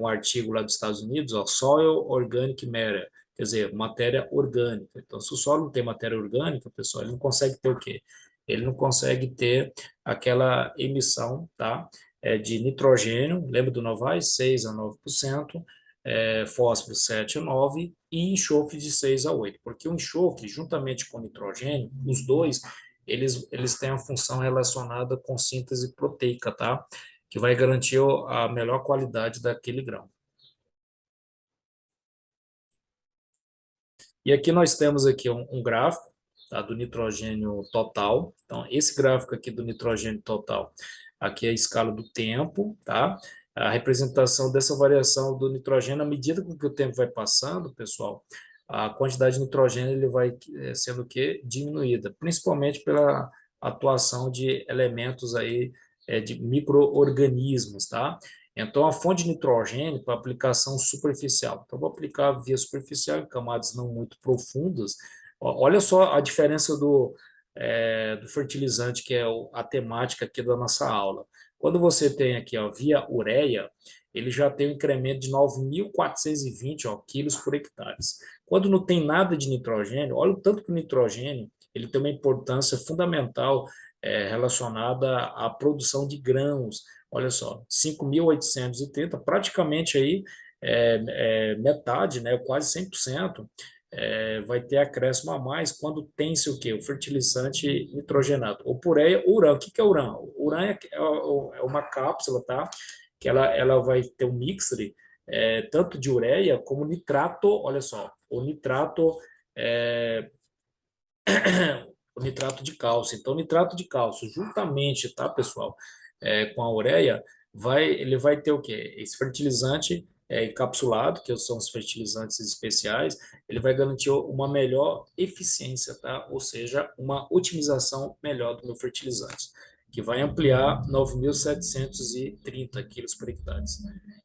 artigo lá dos Estados Unidos, ó, Soil Organic Matter, quer dizer, matéria orgânica. Então, se o solo não tem matéria orgânica, pessoal, ele não consegue ter o quê? Ele não consegue ter aquela emissão, tá? De nitrogênio, lembra do Novaes? 6 a 9%, fósforo 7 a 9% e enxofre de 6 a 8%, porque o enxofre, juntamente com o nitrogênio, os dois, eles têm a função relacionada com síntese proteica, tá? Que vai garantir a melhor qualidade daquele grão. E aqui nós temos aqui um gráfico, tá, do nitrogênio total. Então, esse gráfico aqui do nitrogênio total, aqui é a escala do tempo, tá? A representação dessa variação do nitrogênio, à medida que o tempo vai passando, pessoal, a quantidade de nitrogênio ele vai sendo o quê? Diminuída, principalmente pela atuação de elementos aí, de micro-organismos, tá? Então, a fonte de nitrogênio para aplicação superficial. Então, vou aplicar via superficial em camadas não muito profundas. Olha só a diferença do fertilizante, que é a temática aqui da nossa aula. Quando você tem aqui, ó, via ureia, ele já tem um incremento de 9.420 quilos por hectare. Quando não tem nada de nitrogênio, olha o tanto que o nitrogênio ele tem uma importância fundamental relacionada à produção de grãos. Olha só, 5.830, praticamente aí metade, né, quase 100%, vai ter acréscimo a mais quando tem-se o quê? O fertilizante nitrogenado. Ou ureia, urã. O que que é urã? Urã é uma cápsula, tá? Que ela vai ter um mixture, tanto de ureia como nitrato, olha só, é, o nitrato de cálcio. Então, o nitrato de cálcio, juntamente, tá, pessoal, com a ureia, ele vai ter o quê? Esse fertilizante encapsulado, que são os fertilizantes especiais, ele vai garantir uma melhor eficiência, tá? Ou seja, uma otimização melhor do meu fertilizante, que vai ampliar 9.730 quilos por hectare.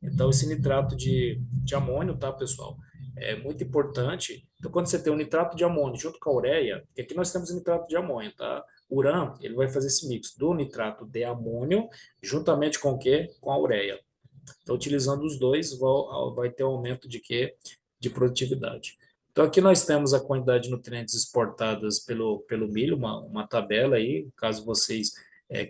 Então, esse nitrato de amônio, tá, pessoal? É muito importante. Então, quando você tem o nitrato de amônio junto com a ureia, que aqui nós temos o nitrato de amônio, tá? O urã, ele vai fazer esse mix do nitrato de amônio juntamente com o quê? Com a ureia. Então, utilizando os dois, vai ter um aumento de quê? De produtividade. Então, aqui nós temos a quantidade de nutrientes exportadas pelo milho, uma tabela aí, caso vocês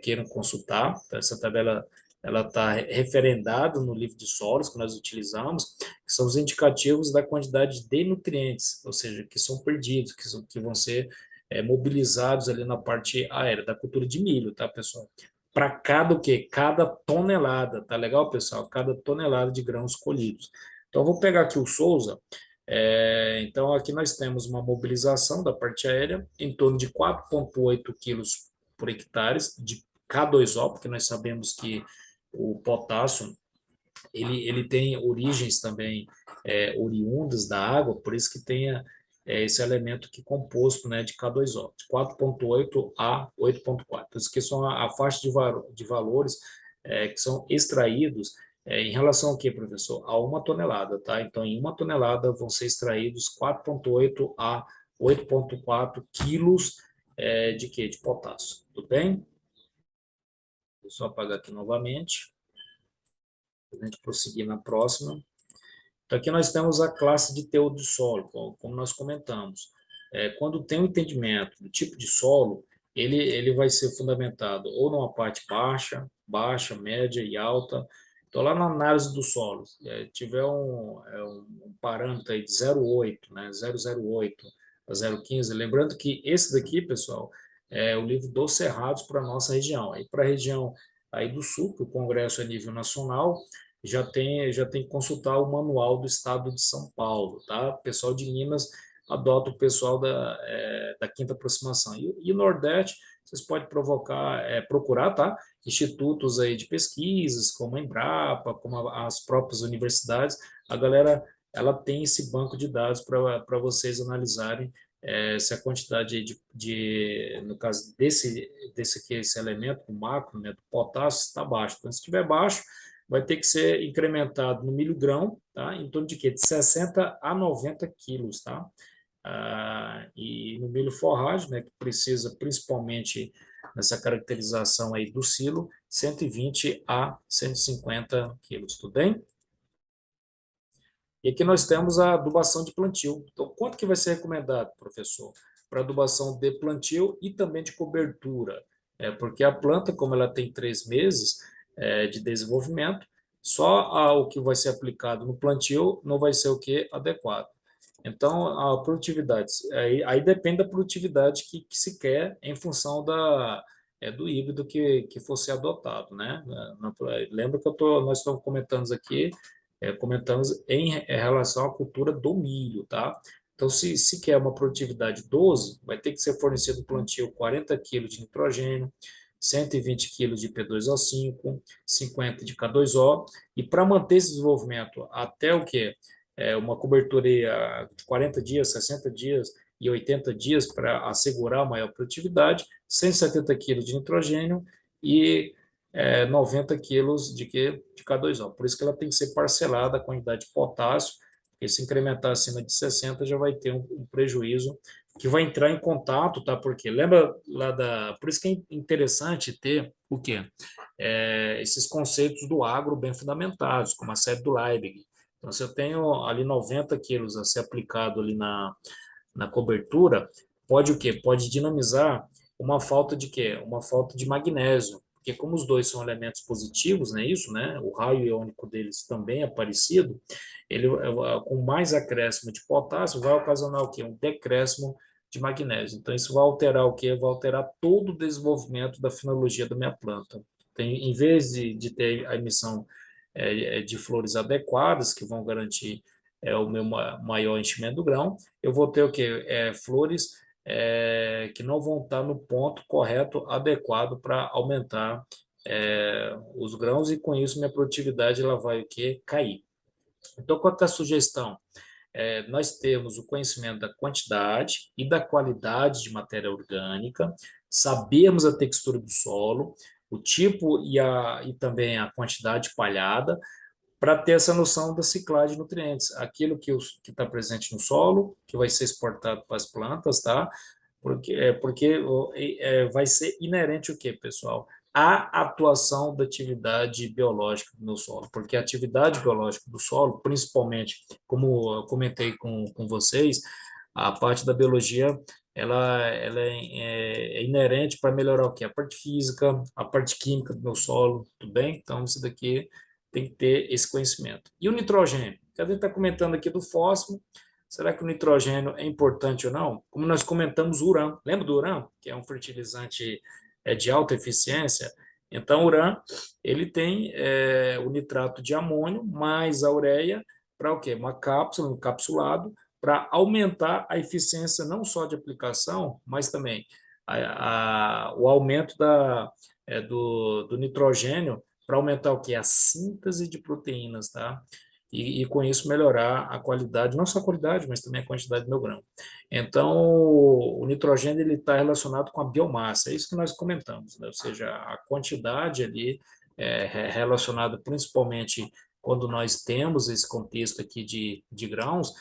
queiram consultar. Então, essa tabela ela está referendada no livro de solos que nós utilizamos, que são os indicativos da quantidade de nutrientes, ou seja, que são perdidos, que vão ser mobilizados ali na parte aérea da cultura de milho, tá, pessoal? Para cada o quê? Cada tonelada, tá legal, pessoal? Cada tonelada de grãos colhidos. Então, eu vou pegar aqui o Souza. Então, aqui nós temos uma mobilização da parte aérea em torno de 4,8 quilos por hectare de K2O, porque nós sabemos que o potássio ele tem origens também oriundas da água, por isso que tem esse elemento aqui composto, né, de K2O, de 4,8 a 8,4. Isso que são a faixa de valores que são extraídos em relação ao que, professor? A uma tonelada, tá? Então, em uma tonelada vão ser extraídos 4,8 a 8,4 quilos de quê? De potássio, tudo bem? Deixa eu só apagar aqui novamente, para a gente prosseguir na próxima. Então, aqui nós temos a classe de teor do solo, como nós comentamos. Quando tem um entendimento do tipo de solo, ele vai ser fundamentado ou numa parte baixa, média e alta. Então, lá na análise do solo, tiver um parâmetro aí de 0,8, né, 0,08 a 0,15, lembrando que esse daqui, pessoal, é o livro dos cerrados para a nossa região. Aí, para a região aí do sul, que o Congresso é nível nacional, já tem que consultar o manual do Estado de São Paulo, tá? O pessoal de Minas adota o pessoal da quinta aproximação. E o Nordeste, vocês podem procurar, tá? Institutos aí de pesquisas, como a Embrapa, como as próprias universidades, a galera, ela tem esse banco de dados para vocês analisarem se a quantidade aí no caso desse aqui, esse elemento, o macro, né, do potássio, está baixo. Então, se estiver baixo, vai ter que ser incrementado no milho grão, tá? Em torno de quê? De 60 a 90 quilos, tá? E no milho forragem, né, que precisa principalmente nessa caracterização aí do silo, 120 a 150 quilos, tudo bem? E aqui nós temos a adubação de plantio. Então, quanto que vai ser recomendado, professor? Para adubação de plantio e também de cobertura. Porque a planta, como ela tem 3 meses de desenvolvimento, só o que vai ser aplicado no plantio não vai ser o que adequado. Então, a produtividade, aí depende da produtividade que se quer em função do híbrido que fosse adotado, né? Lembra que nós estamos comentando aqui, comentamos em relação à cultura do milho, tá? Então, se quer uma produtividade 12, vai ter que ser fornecido no plantio 40 kg de nitrogênio, 120 kg de P2O5, 50 de K2O, e para manter esse desenvolvimento até o quê? Uma cobertura de 40 dias, 60 dias e 80 dias para assegurar maior produtividade, 170 quilos de nitrogênio e 90 quilos de K2O. Por isso que ela tem que ser parcelada a quantidade de potássio, porque se incrementar acima de 60 já vai ter um prejuízo que vai entrar em contato, tá? Porque lembra lá Por isso que é interessante ter o quê? Esses conceitos do agro bem fundamentados, como a série do Liebig. Então, se eu tenho ali 90 quilos a ser aplicado ali na cobertura, pode o quê? Pode dinamizar uma falta de quê? Uma falta de magnésio. Porque como os dois são elementos positivos, né, isso, né? O raio iônico deles também é parecido. Ele com mais acréscimo de potássio vai ocasionar o quê? Um decréscimo de magnésio. Então isso vai alterar o quê? Vai alterar todo o desenvolvimento da fenologia da minha planta. Tem, em vez de ter a emissão de flores adequadas que vão garantir o meu maior enchimento do grão, eu vou ter o quê? Flores que não vão estar no ponto correto, adequado para aumentar os grãos e com isso minha produtividade ela vai o quê? Cair. Então, qual é a sugestão? Nós temos o conhecimento da quantidade e da qualidade de matéria orgânica, sabemos a textura do solo, o tipo e também a quantidade palhada, para ter essa noção da ciclagem de nutrientes, aquilo que está presente no solo, que vai ser exportado para as plantas, tá? Porque vai ser inerente o quê, pessoal? A atuação da atividade biológica no solo, porque a atividade biológica do solo, principalmente, como eu comentei com vocês, a parte da biologia ela é inerente para melhorar o quê? A parte física, a parte química do meu solo, tudo bem? Então, isso daqui tem que ter esse conhecimento. E o nitrogênio? A gente está comentando aqui do fósforo. Será que o nitrogênio é importante ou não? Como nós comentamos, o urã. Lembra do urã? Que é um fertilizante de alta eficiência. Então, o urã, ele tem o nitrato de amônio mais a ureia para o quê? Uma cápsula, um encapsulado, para aumentar a eficiência não só de aplicação, mas também o aumento do nitrogênio para aumentar o que? A síntese de proteínas, tá? E com isso melhorar a qualidade, não só a qualidade, mas também a quantidade do meu grão. Então, o nitrogênio ele está relacionado com a biomassa, é isso que nós comentamos, né? Ou seja, a quantidade ali relacionada principalmente quando nós temos esse contexto aqui de grãos,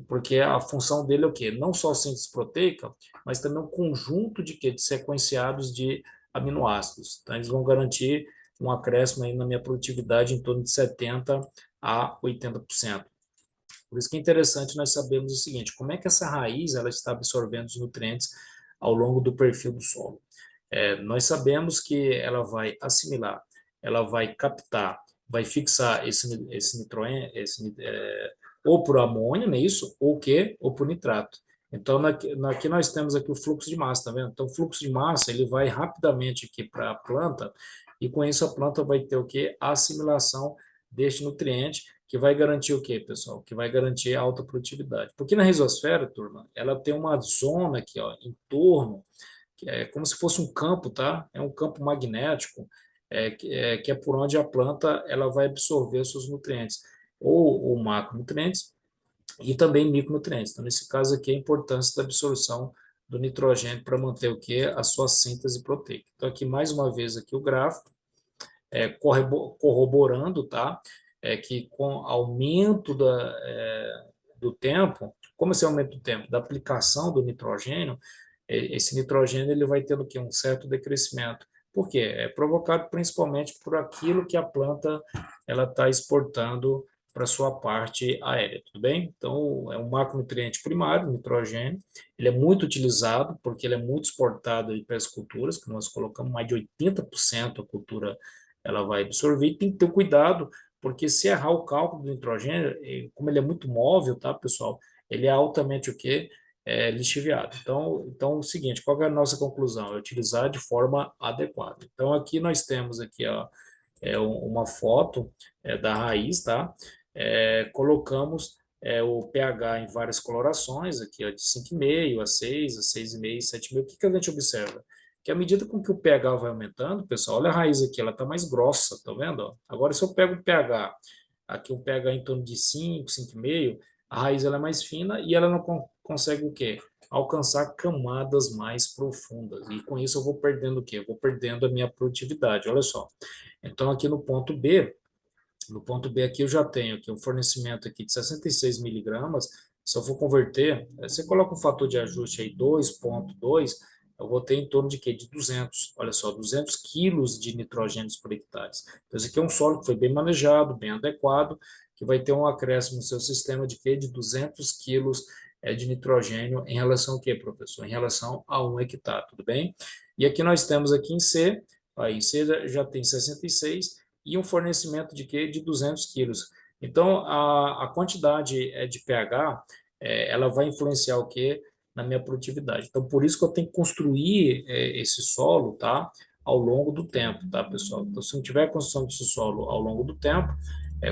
porque a função dele é o quê? Não só a síntese proteica, mas também um conjunto de sequenciados de aminoácidos. Então, eles vão garantir um acréscimo aí na minha produtividade em torno de 70% a 80%. Por isso que é interessante nós sabermos o seguinte, como é que essa raiz ela está absorvendo os nutrientes ao longo do perfil do solo. Nós sabemos que ela vai assimilar, ela vai captar, vai fixar esse nitrogênio, ou por amônio, não é isso? Ou o quê? Ou por nitrato. Então, aqui nós temos aqui o fluxo de massa, tá vendo? Então, o fluxo de massa, ele vai rapidamente aqui para a planta, e com isso a planta vai ter o quê? A assimilação deste nutriente, que vai garantir o quê, pessoal? Que vai garantir a alta produtividade. Porque na risosfera, turma, ela tem uma zona aqui, ó, em torno, que é como se fosse um campo, tá? É um campo magnético, que é por onde a planta ela vai absorver os seus nutrientes, ou macronutrientes e também micronutrientes. Então, nesse caso aqui, a importância da absorção do nitrogênio para manter o que? A sua síntese proteica. Então, aqui mais uma vez aqui o gráfico, corroborando, tá? Que com aumento do tempo, como esse aumento do tempo da aplicação do nitrogênio, esse nitrogênio ele vai tendo o quê? Um certo decrescimento. Por quê? É provocado principalmente por aquilo que a planta ela está exportando para sua parte aérea, tudo bem? Então, é um macronutriente primário, o nitrogênio. Ele é muito utilizado porque ele é muito exportado para as culturas, que nós colocamos mais de 80% a cultura ela vai absorver. E tem que ter cuidado, porque se errar o cálculo do nitrogênio, como ele é muito móvel, tá, pessoal? Ele é altamente o quê? Lixiviado. Então, é o seguinte, qual é a nossa conclusão? É utilizar de forma adequada. Então, aqui nós temos aqui, ó, uma foto da raiz, tá? Colocamos o pH em várias colorações, aqui ó, de 5,5 a 6, a 6,5, 7,5. O que que a gente observa? Que à medida com que o pH vai aumentando, pessoal, olha a raiz aqui, ela está mais grossa, tá vendo? Ó? Agora, se eu pego o pH, aqui um pH em torno de 5, 5,5, a raiz ela é mais fina e ela não consegue o quê? Alcançar camadas mais profundas. E com isso eu vou perdendo o quê? Eu vou perdendo a minha produtividade. Olha só. Então, aqui no ponto B aqui eu já tenho aqui um fornecimento aqui de 66 miligramas. Se eu for converter, você coloca um fator de ajuste aí 2,2, eu vou ter em torno de quê? De 200. Olha só, 200 quilos de nitrogênios por hectare. Então, esse aqui é um solo que foi bem manejado, bem adequado, que vai ter um acréscimo no seu sistema de quê? De 200 quilos de nitrogênio em relação ao quê, professor? Em relação a 1 hectare, tudo bem? E aqui nós temos aqui em C, aí em C já tem 66 e um fornecimento de quê? De 200 quilos. Então, a quantidade de pH, ela vai influenciar o quê? Na minha produtividade. Então, por isso que eu tenho que construir esse solo, tá? Ao longo do tempo, tá, pessoal? Então, se não tiver construção desse solo ao longo do tempo,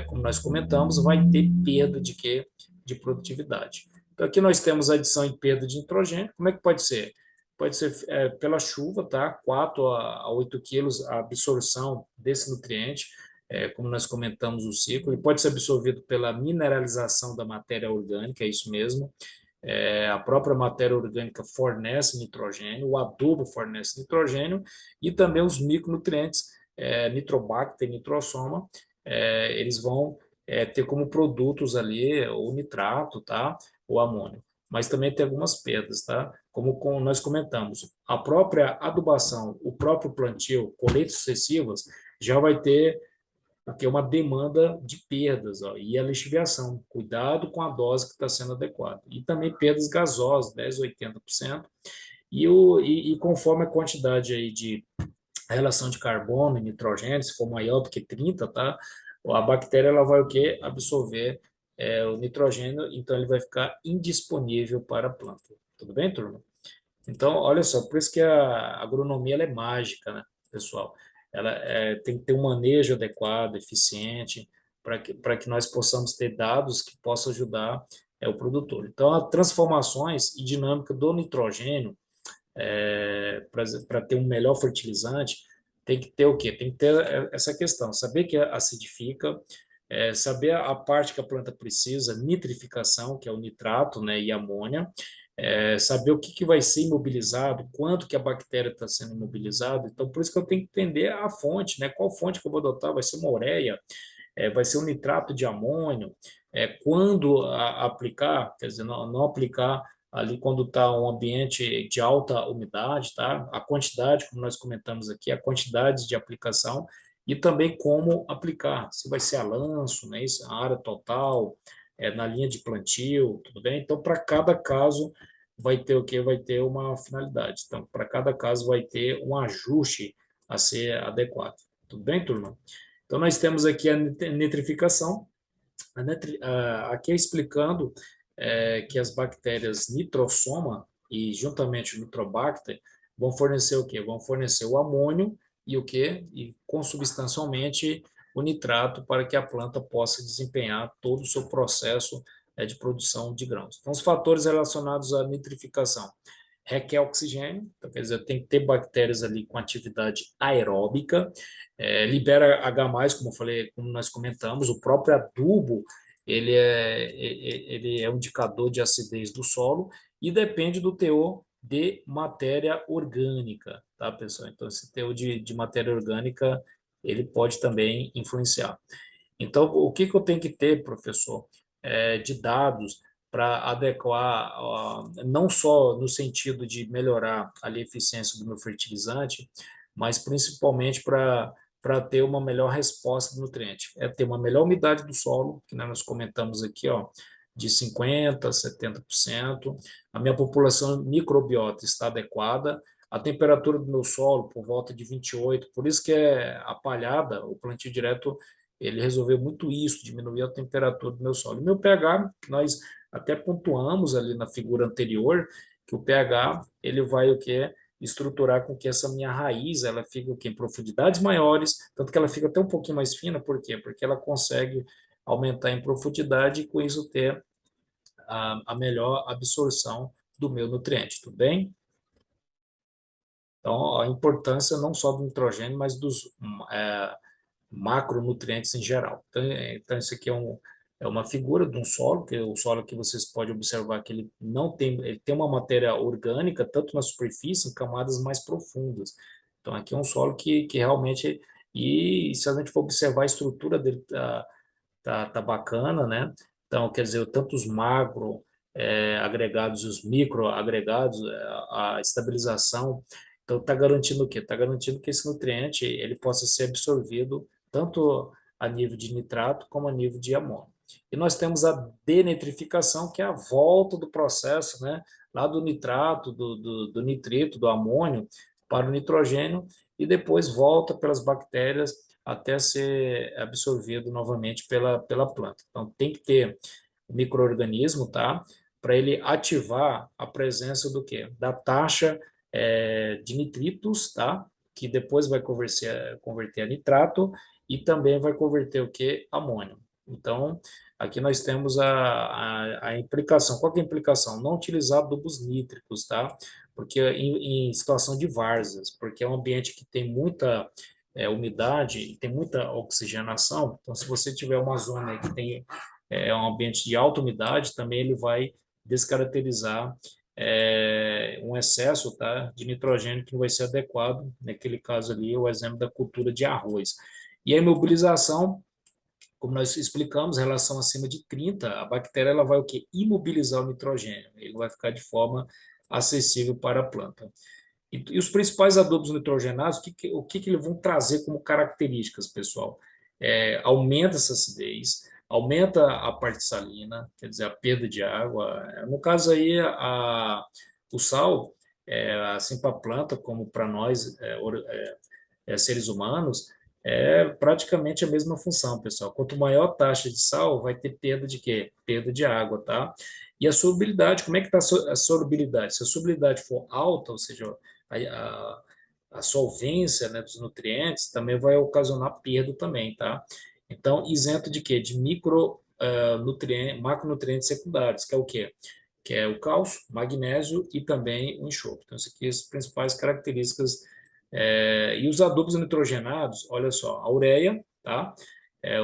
como nós comentamos, vai ter perda de quê? De produtividade. Então, aqui nós temos a adição e perda de nitrogênio. Como é que pode ser? Pode ser pela chuva, tá? 4 a 8 quilos a absorção desse nutriente, como nós comentamos o ciclo. Ele pode ser absorvido pela mineralização da matéria orgânica, é isso mesmo. A própria matéria orgânica fornece nitrogênio, o adubo fornece nitrogênio e também os micronutrientes, nitrobacter, nitrossoma, eles vão ter como produtos ali o nitrato, tá? O amônio. Mas também tem algumas perdas, tá? Como nós comentamos, a própria adubação, o próprio plantio, colheitas sucessivas, já vai ter porque é uma demanda de perdas, ó, e a lixiviação, cuidado com a dose que está sendo adequada. E também perdas gasosas, 10, 80%, e conforme a quantidade aí de relação de carbono e nitrogênio, se for maior do que 30, tá? A bactéria ela vai o quê? Absorver o nitrogênio, então ele vai ficar indisponível para a planta. Tudo bem, turma? Então, olha só, por isso que a agronomia ela é mágica, né, pessoal? Ela tem que ter um manejo adequado, eficiente, para que nós possamos ter dados que possam ajudar o produtor. Então, as transformações e dinâmica do nitrogênio, para ter um melhor fertilizante, tem que ter o quê? Tem que ter essa questão, saber que acidifica, saber a parte que a planta precisa, nitrificação, que é o nitrato, né, e amônia, saber o que, que vai ser imobilizado, quanto que a bactéria está sendo imobilizada. Então, por isso que eu tenho que entender a fonte, né? Qual fonte que eu vou adotar? Vai ser uma ureia? Vai ser um nitrato de amônio? Quando aplicar? Quer dizer, não aplicar ali quando está um ambiente de alta umidade, tá? A quantidade, como nós comentamos aqui, a quantidade de aplicação e também como aplicar. Se vai ser a lanço, né? Isso, a área total, na linha de plantio, tudo bem? Então, para cada caso, vai ter o quê? Vai ter uma finalidade. Então, para cada caso, vai ter um ajuste a ser adequado. Tudo bem, turma? Então, nós temos aqui a nitrificação, aqui é explicando que as bactérias nitrossoma e juntamente o nitrobacter vão fornecer o quê? Vão fornecer o amônio e o quê? E consubstancialmente o nitrato para que a planta possa desempenhar todo o seu processo de produção de grãos. Então, os fatores relacionados à nitrificação requer oxigênio, então, quer dizer, tem que ter bactérias ali com atividade aeróbica, libera H+, como eu falei, como nós comentamos, o próprio adubo, ele é um indicador de acidez do solo e depende do teor de matéria orgânica, tá, pessoal? Então, esse teor de matéria orgânica, ele pode também influenciar. Então, o que que eu tenho que ter, professor, de dados para adequar, não só no sentido de melhorar a eficiência do meu fertilizante, mas principalmente para ter uma melhor resposta do nutriente. É ter uma melhor umidade do solo, que nós comentamos aqui, ó, de 50% a 70%. A minha população microbiota está adequada, a temperatura do meu solo por volta de 28, por isso que é a palhada, o plantio direto, ele resolveu muito isso, diminuir a temperatura do meu solo. E meu pH, nós até pontuamos ali na figura anterior, que o pH, ele vai o quê? Estruturar com que essa minha raiz, ela fique o quê? Em profundidades maiores, tanto que ela fica até um pouquinho mais fina, por quê? Porque ela consegue aumentar em profundidade e com isso ter a melhor absorção do meu nutriente, tudo bem? Então, a importância não só do nitrogênio, mas dos macronutrientes em geral. Então isso aqui é uma figura de um solo, que é o solo que vocês podem observar que ele não tem, ele tem uma matéria orgânica, tanto na superfície, em camadas mais profundas. Então, aqui é um solo que realmente, e se a gente for observar a estrutura dele, tá bacana, né? Então, quer dizer, tanto os macro agregados e os micro agregados, a estabilização. Então, está garantindo o quê? Está garantindo que esse nutriente ele possa ser absorvido tanto a nível de nitrato como a nível de amônio. E nós temos a denitrificação, que é a volta do processo, né? Lá do nitrato, do nitrito, do amônio para o nitrogênio e depois volta pelas bactérias até ser absorvido novamente pela planta. Então, tem que ter o microorganismo, tá? Para ele ativar a presença do quê? Da taxa de nitritos, tá? Que depois vai converter a nitrato e também vai converter o quê? Amônio. Então, aqui nós temos a implicação. Qual que é a implicação? Não utilizar adubos nítricos, tá? Porque em situação de várzeas, porque é um ambiente que tem muita umidade e tem muita oxigenação. Então, se você tiver uma zona que tem um ambiente de alta umidade, também ele vai descaracterizar um excesso, tá, de nitrogênio que não vai ser adequado, naquele caso ali, o exemplo da cultura de arroz. E a imobilização, como nós explicamos, relação acima de 30, a bactéria ela vai o quê? Imobilizar o nitrogênio, ele vai ficar de forma acessível para a planta. E os principais adubos nitrogenados, o que eles vão trazer como características, pessoal? Aumenta essa acidez, aumenta a parte salina, quer dizer, a perda de água. No caso aí, o sal, assim para a planta como para nós, seres humanos, é praticamente a mesma função, pessoal. Quanto maior a taxa de sal, vai ter perda de quê? Perda de água, tá? E a solubilidade, como é que está a solubilidade? Se a solubilidade for alta, ou seja, a solvência, né, dos nutrientes, também vai ocasionar perda também, tá? Então, isento de quê? De macronutrientes secundários, que é o quê? Que é o cálcio, magnésio e também o enxofre. Então, isso aqui são as principais características. E os adubos nitrogenados, olha só, a ureia, tá?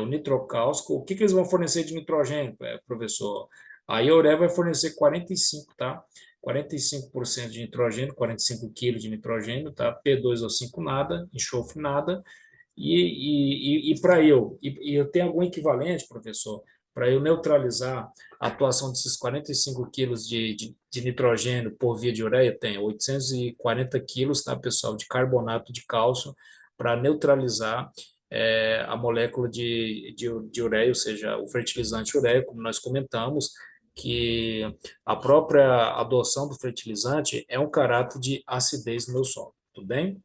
O nitrocálcico, o que eles vão fornecer de nitrogênio, professor? Aí a ureia vai fornecer 45, tá? 45% de nitrogênio, 45 quilos de nitrogênio, tá? P2O5 nada, enxofre nada, e para eu ter algum equivalente, professor, para eu neutralizar a atuação desses 45 quilos de nitrogênio por via de ureia, tem 840 quilos, tá, pessoal, de carbonato de cálcio para neutralizar a molécula de ureia, ou seja, o fertilizante ureia, como nós comentamos, que a própria adoção do fertilizante é um caráter de acidez no meu solo, tudo bem?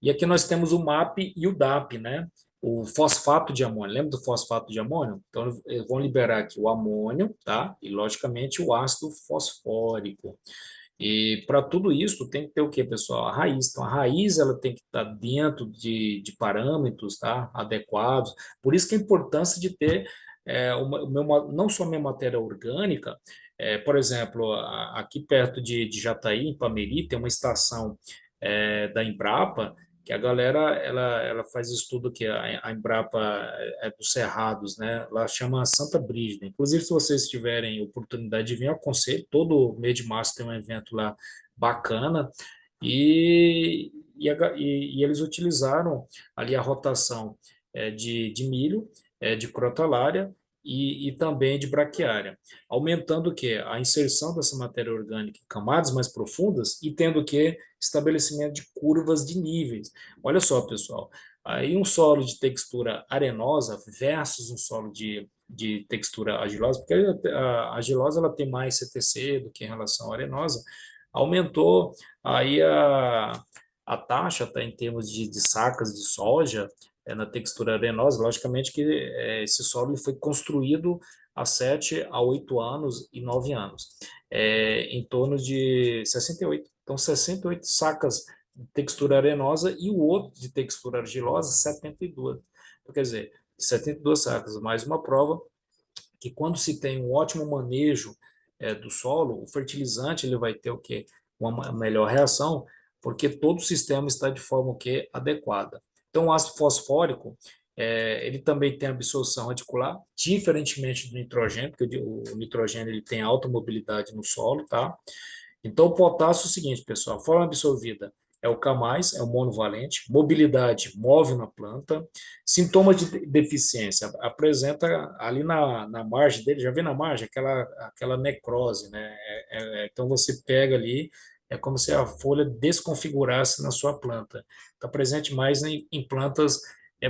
E aqui nós temos o MAP e o DAP, né? O fosfato de amônio. Lembra do fosfato de amônio? Então, eles vão liberar aqui o amônio, tá? E, logicamente, o ácido fosfórico. E para tudo isso tem que ter o quê, pessoal? A raiz. Então, a raiz ela tem que estar dentro de parâmetros, tá? Adequados. Por isso que a importância de ter não só a minha matéria orgânica, por exemplo, aqui perto de Jataí, em Pameri, tem uma estação da Embrapa, que a galera ela faz estudo que a Embrapa é dos Cerrados, né? Lá chama Santa Brígida. Inclusive, se vocês tiverem oportunidade de vir, eu aconselho. Todo mês de março tem um evento lá bacana e eles utilizaram ali a rotação de milho, de crotalária e também de braquiária, aumentando o quê? A inserção dessa matéria orgânica em camadas mais profundas e tendo o quê? Estabelecimento de curvas de níveis. Olha só, pessoal, aí um solo de textura arenosa versus um solo de textura argilosa, porque a argilosa ela tem mais CTC do que em relação à arenosa, aumentou aí a taxa, tá, em termos de sacas de soja, na textura arenosa, logicamente que esse solo ele foi construído há 7 a 8 anos e 9 anos, em torno de 68. Então, 68 sacas de textura arenosa e o outro de textura argilosa, 72. Então, quer dizer, 72 sacas, mais uma prova que quando se tem um ótimo manejo do solo, o fertilizante ele vai ter o quê? Uma melhor reação, porque todo o sistema está de forma o quê? Adequada. Então, o ácido fosfórico, ele também tem absorção radicular, diferentemente do nitrogênio, porque o nitrogênio ele tem alta mobilidade no solo, tá? Então, o potássio é o seguinte, pessoal, a forma absorvida é o K+, é o monovalente, mobilidade move na planta, sintomas de deficiência, apresenta ali na margem dele, já vê na margem aquela necrose, né? Então, você pega ali, é como se a folha desconfigurasse na sua planta. Está presente mais em plantas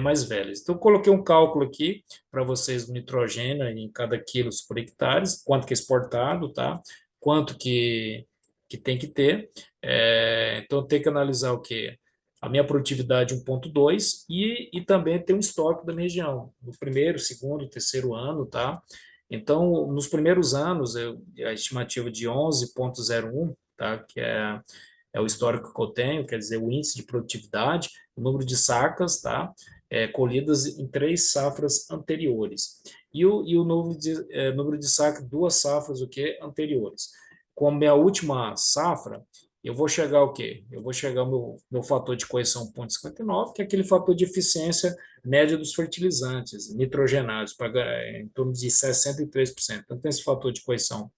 mais velhas. Então, eu coloquei um cálculo aqui para vocês do nitrogênio em cada quilo por hectare, quanto que é exportado, tá? Quanto que tem que ter. Então, tem que analisar o quê? A minha produtividade 1,2 e também tem um histórico da minha região, no primeiro, segundo, terceiro ano, tá? Então, nos primeiros anos, a estimativa de 11,01, tá? Que é o histórico que eu tenho, quer dizer, o índice de produtividade, o número de sacas, tá? Colhidas em 3 safras anteriores. E o número de sacas, 2 safras, o quê? Anteriores. Com a minha última safra, eu vou chegar ao quê? Eu vou chegar ao meu fator de correção 0,59, que é aquele fator de eficiência média dos fertilizantes nitrogenados, em torno de 63%. Então, tem esse fator de correção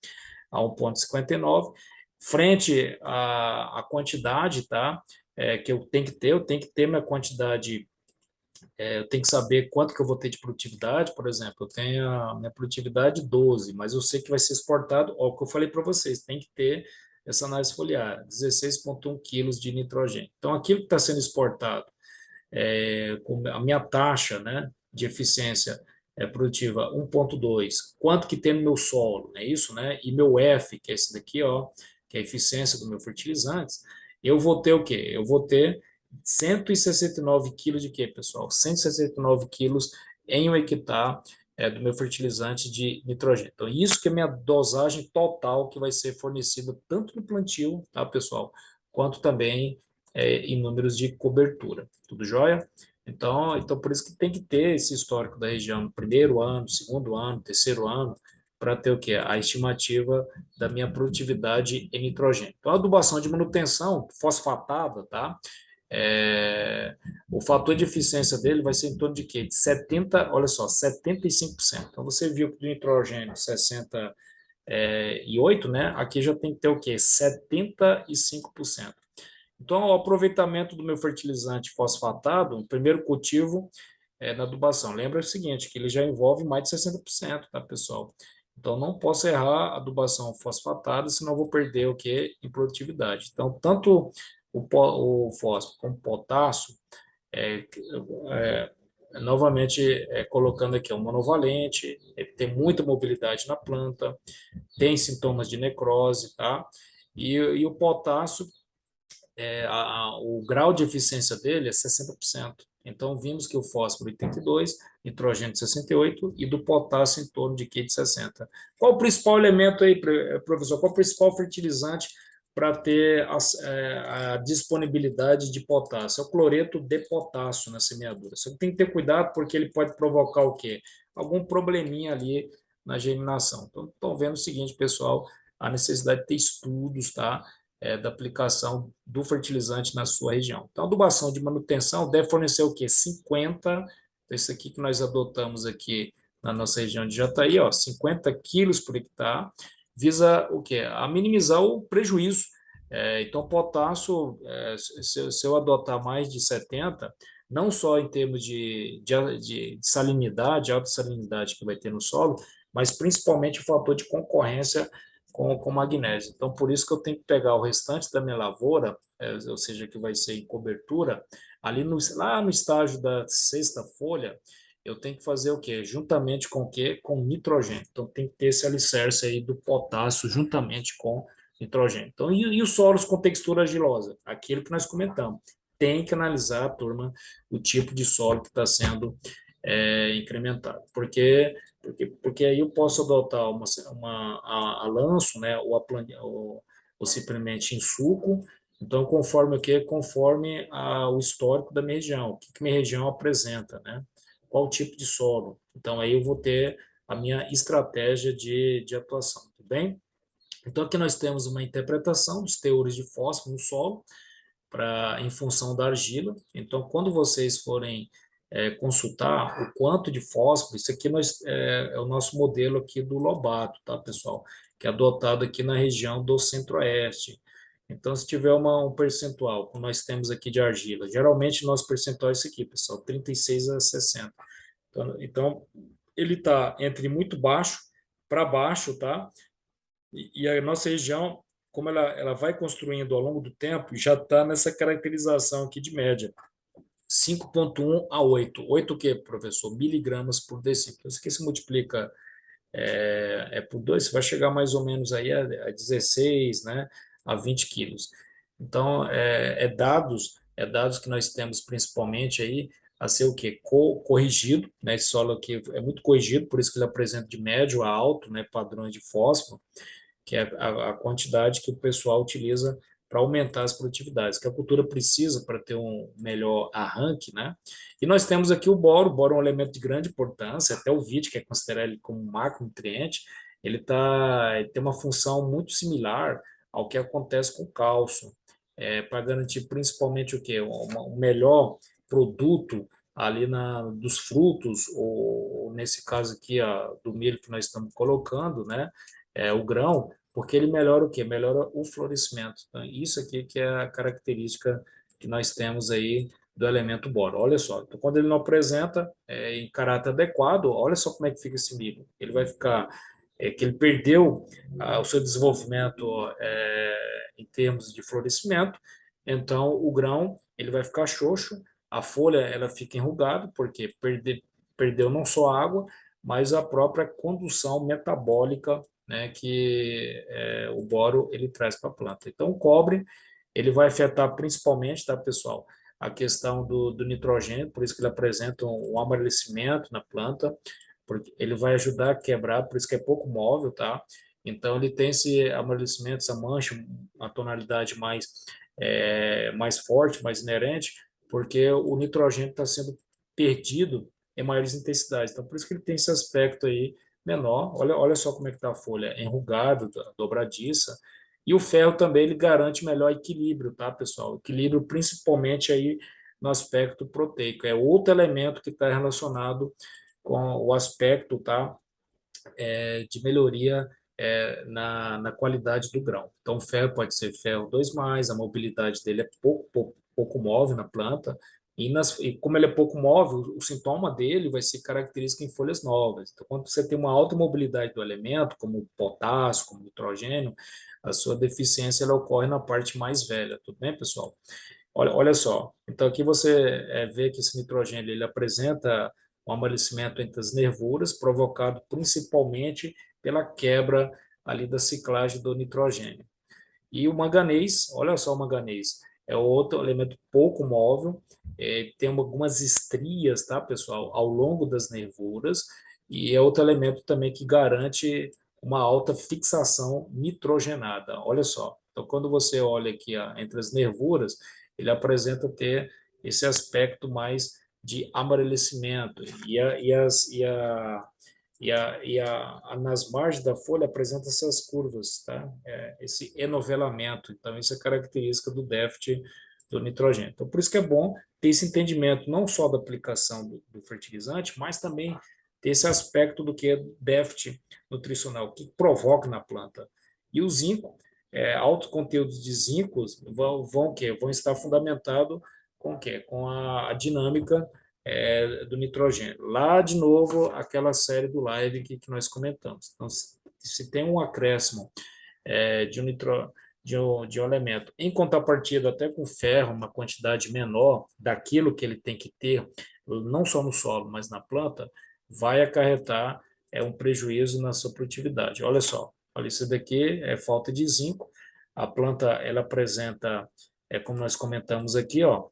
a 1,59, frente à quantidade, tá? Que eu tenho que ter minha quantidade, eu tenho que saber quanto que eu vou ter de produtividade, por exemplo, eu tenho a minha produtividade 12, mas eu sei que vai ser exportado, ó, o que eu falei para vocês, tem que ter essa análise foliar, 16,1 quilos de nitrogênio. Então, aquilo que está sendo exportado, com a minha taxa, né, de eficiência produtiva 1,2, quanto que tem no meu solo, é isso, né? E meu F, que é esse daqui, ó, que é a eficiência do meu fertilizantes, eu vou ter o quê? Eu vou ter 169 quilos de quê, pessoal? 169 quilos em um hectare do meu fertilizante de nitrogênio. Então, isso que é a minha dosagem total que vai ser fornecida tanto no plantio, tá, pessoal, quanto também em números de cobertura. Tudo jóia? Então, por isso que tem que ter esse histórico da região no primeiro ano, segundo ano, terceiro ano, para ter o quê? A estimativa da minha produtividade em nitrogênio. Então, a adubação de manutenção fosfatada, tá? O fator de eficiência dele vai ser em torno de quê? De 70, olha só, 75%. Então, você viu que do nitrogênio 68, né? Aqui já tem que ter o quê? 75%. Então, o aproveitamento do meu fertilizante fosfatado, o primeiro cultivo na adubação. Lembra o seguinte, que ele já envolve mais de 60%, tá, pessoal? Então, não posso errar a adubação fosfatada, senão eu vou perder o quê? Em produtividade. Então, tanto o fósforo como o potássio, é, é, novamente, colocando aqui, é um monovalente, ele tem muita mobilidade na planta, tem sintomas de necrose, tá? E o potássio, o grau de eficiência dele é 60%. Então, vimos que o fósforo 82, nitrogênio 68 e do potássio em torno de quê? De 60. Qual o principal elemento aí, professor? Qual o principal fertilizante para ter a disponibilidade de potássio? É o cloreto de potássio na semeadura. Você tem que ter cuidado porque ele pode provocar o quê? Algum probleminha ali na germinação. Então, estão vendo o seguinte, pessoal, a necessidade de ter estudos, tá? Da aplicação do fertilizante na sua região. Então, a adubação de manutenção deve fornecer o quê? 50, esse aqui que nós adotamos aqui na nossa região de Jataí, ó, 50 quilos por hectare, visa o quê? A minimizar o prejuízo. Então, potássio, se eu adotar mais de 70, não só em termos de salinidade, alta salinidade que vai ter no solo, mas principalmente o fator de concorrência com magnésio. Então, por isso que eu tenho que pegar o restante da minha lavoura, ou seja, que vai ser em cobertura, ali lá no estágio da sexta folha, eu tenho que fazer o quê? Juntamente com o quê? Com nitrogênio. Então, tem que ter esse alicerce aí do potássio juntamente com nitrogênio. Então, e os solos com textura argilosa? Aquilo que nós comentamos. Tem que analisar, turma, o tipo de solo que está sendo incrementado. Porque aí eu posso adotar a lanço, né, ou simplesmente em suco. Então, conforme o que? Conforme o histórico da minha região, o que minha região apresenta, né? Qual tipo de solo. Então, aí eu vou ter a minha estratégia de atuação, tudo bem? Então, aqui nós temos uma interpretação dos teores de fósforo no solo, em função da argila. Então, quando vocês forem consultar o quanto de fósforo, isso aqui é o nosso modelo aqui do Lobato, tá, pessoal? Que é adotado aqui na região do Centro-Oeste. Então, se tiver um percentual, como nós temos aqui de argila, geralmente nosso percentual é esse aqui, pessoal, 36 a 60. Então ele está entre muito baixo para baixo, tá? E a nossa região, como ela vai construindo ao longo do tempo, já está nessa caracterização aqui de média. 5,1 a 8. 8 o quê, professor? Miligramas por decímetro. Isso aqui se multiplica por 2, você vai chegar mais ou menos aí a 16, né, a 20 quilos. Então, dados que nós temos principalmente aí a ser o quê? Corrigido, né? Esse solo aqui é muito corrigido, por isso que ele apresenta de médio a alto, né, padrões de fósforo, que é a quantidade que o pessoal utiliza para aumentar as produtividades, que a cultura precisa para ter um melhor arranque, né? E nós temos aqui o boro é um elemento de grande importância, até o VIT, que é considerado ele como um macronutriente, ele tem uma função muito similar ao que acontece com o cálcio, para garantir principalmente o quê? Um melhor produto ali dos frutos, ou nesse caso aqui, do milho que nós estamos colocando, né? O grão, porque ele melhora o quê? Melhora o florescimento. Então, isso aqui que é a característica que nós temos aí do elemento boro. Olha só, então, quando ele não apresenta em caráter adequado, olha só como é que fica esse milho. Ele vai ficar, que ele perdeu o seu desenvolvimento em termos de florescimento, então o grão ele vai ficar xoxo, a folha ela fica enrugada, porque perdeu não só água, mas a própria condução metabólica, né, que o boro ele traz para a planta. Então, o cobre ele vai afetar principalmente, tá, pessoal, a questão do nitrogênio, por isso que ele apresenta um amarelecimento na planta, porque ele vai ajudar a quebrar, por isso que é pouco móvel, tá? Então, ele tem esse amarelecimento, essa mancha, uma tonalidade mais forte, mais inerente, porque o nitrogênio está sendo perdido em maiores intensidades. Então, por isso que ele tem esse aspecto aí menor. Olha só como é que está a folha, enrugada, dobradiça. E o ferro também ele garante melhor equilíbrio, tá, pessoal? Equilíbrio principalmente aí no aspecto proteico. É outro elemento que está relacionado com o aspecto, tá, de melhoria na qualidade do grão. Então, o ferro pode ser ferro 2+, a mobilidade dele é pouco móvel na planta, e como ele é pouco móvel, o sintoma dele vai ser característico em folhas novas. Então, quando você tem uma alta mobilidade do elemento, como potássio, como nitrogênio, a sua deficiência ela ocorre na parte mais velha, tudo bem, pessoal? Olha só, então aqui você vê que esse nitrogênio ele apresenta um amadurecimento entre as nervuras, provocado principalmente pela quebra ali da ciclagem do nitrogênio. E o manganês, olha só o manganês, é outro elemento pouco móvel, tem algumas estrias, tá, pessoal, ao longo das nervuras, e é outro elemento também que garante uma alta fixação nitrogenada. Olha só, então quando você olha aqui entre as nervuras, ele apresenta ter esse aspecto mais de amarelecimento, nas margens da folha apresenta essas curvas, tá? Esse enovelamento. Então, isso é característica do déficit do nitrogênio. Então, por isso que é bom ter esse entendimento não só da aplicação do fertilizante, mas também ter esse aspecto do que é déficit nutricional, o que provoca na planta. E o zinco, altos conteúdos de zincos vão o quê? Vão estar fundamentados com o quê? Com a dinâmica do nitrogênio. Lá, de novo, aquela série do live que nós comentamos. Então, se tem um acréscimo de um de um elemento, em contrapartida até com ferro, uma quantidade menor daquilo que ele tem que ter, não só no solo, mas na planta, vai acarretar um prejuízo na sua produtividade. Olha só, olha, isso daqui é falta de zinco. A planta, ela apresenta, como nós comentamos aqui, ó,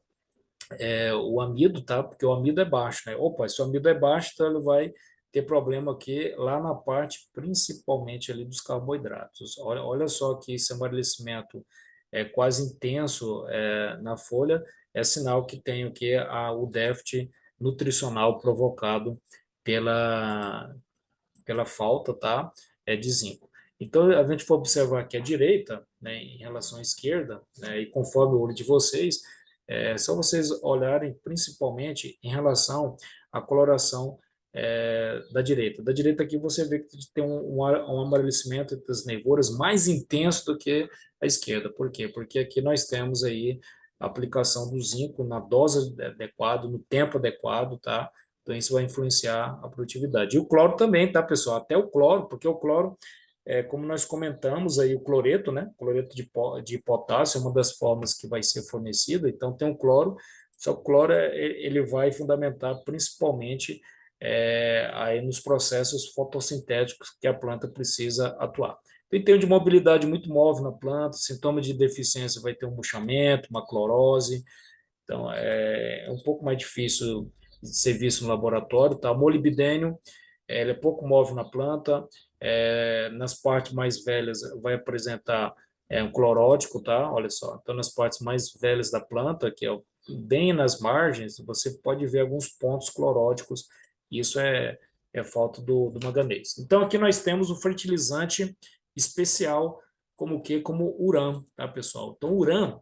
o amido, tá? Porque o amido é baixo, né? Opa, se o amido é baixo, então ele vai ter problema aqui lá na parte, principalmente ali dos carboidratos. Olha só que esse amarelecimento é quase intenso na folha, é sinal que tem o que o déficit nutricional provocado pela falta, tá? De zinco. Então, a gente for observar que a direita, né, em relação à esquerda, né, e conforme o olho de vocês, é só vocês olharem principalmente em relação à coloração da direita. Da direita aqui você vê que tem um amarelecimento das nevoras mais intenso do que a esquerda. Por quê? Porque aqui nós temos aí a aplicação do zinco na dose adequada, no tempo adequado, tá? Então, isso vai influenciar a produtividade. E o cloro também, tá, pessoal? Até o cloro, porque o cloro, como nós comentamos aí, o cloreto, né? Cloreto de potássio é uma das formas que vai ser fornecida. Então, tem o cloro, só que o cloro ele vai fundamentar principalmente aí nos processos fotossintéticos que a planta precisa atuar. Então, em termos de mobilidade muito móvel na planta, sintoma de deficiência vai ter um murchamento, uma clorose, então, é um pouco mais difícil de ser visto no laboratório, tá? O molibdênio, ele é pouco móvel na planta, nas partes mais velhas vai apresentar um clorótico, tá? Olha só, então nas partes mais velhas da planta, que é bem nas margens, você pode ver alguns pontos cloróticos, isso é falta do manganês. Então aqui nós temos o fertilizante especial, como o quê? Como urã, tá, pessoal? Então, o urã,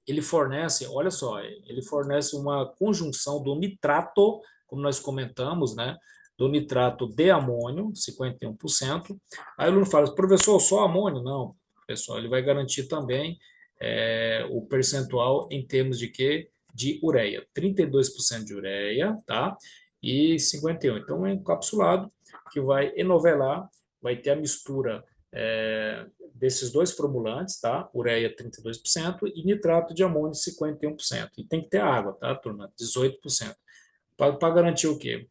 ele fornece, olha só, ele fornece uma conjunção do nitrato, como nós comentamos, né? Do nitrato de amônio, 51%. Aí o aluno fala, professor, só amônio? Não, pessoal, ele vai garantir também o percentual em termos de quê? De ureia. 32% de ureia, tá? E 51%. Então, é encapsulado que vai enovelar, vai ter a mistura desses dois formulantes, tá? Ureia 32% e nitrato de amônio 51%. E tem que ter água, tá, turma? 18%. Para garantir o quê?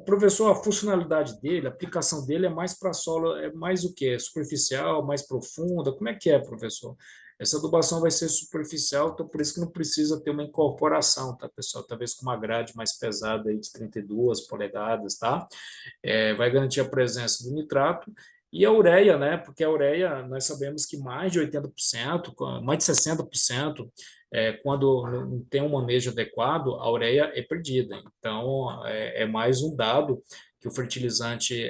Professor, a funcionalidade dele, a aplicação dele é mais para solo, é mais o quê? Superficial, mais profunda? Como é que é, professor? Essa adubação vai ser superficial, então por isso que não precisa ter uma incorporação, tá, pessoal? Talvez com uma grade mais pesada aí de 32 polegadas, tá? Vai garantir a presença do nitrato e a ureia, né? Porque a ureia, nós sabemos que mais de 80%, mais de 60%, quando não tem um manejo adequado, a ureia é perdida. Então, é mais um dado que o fertilizante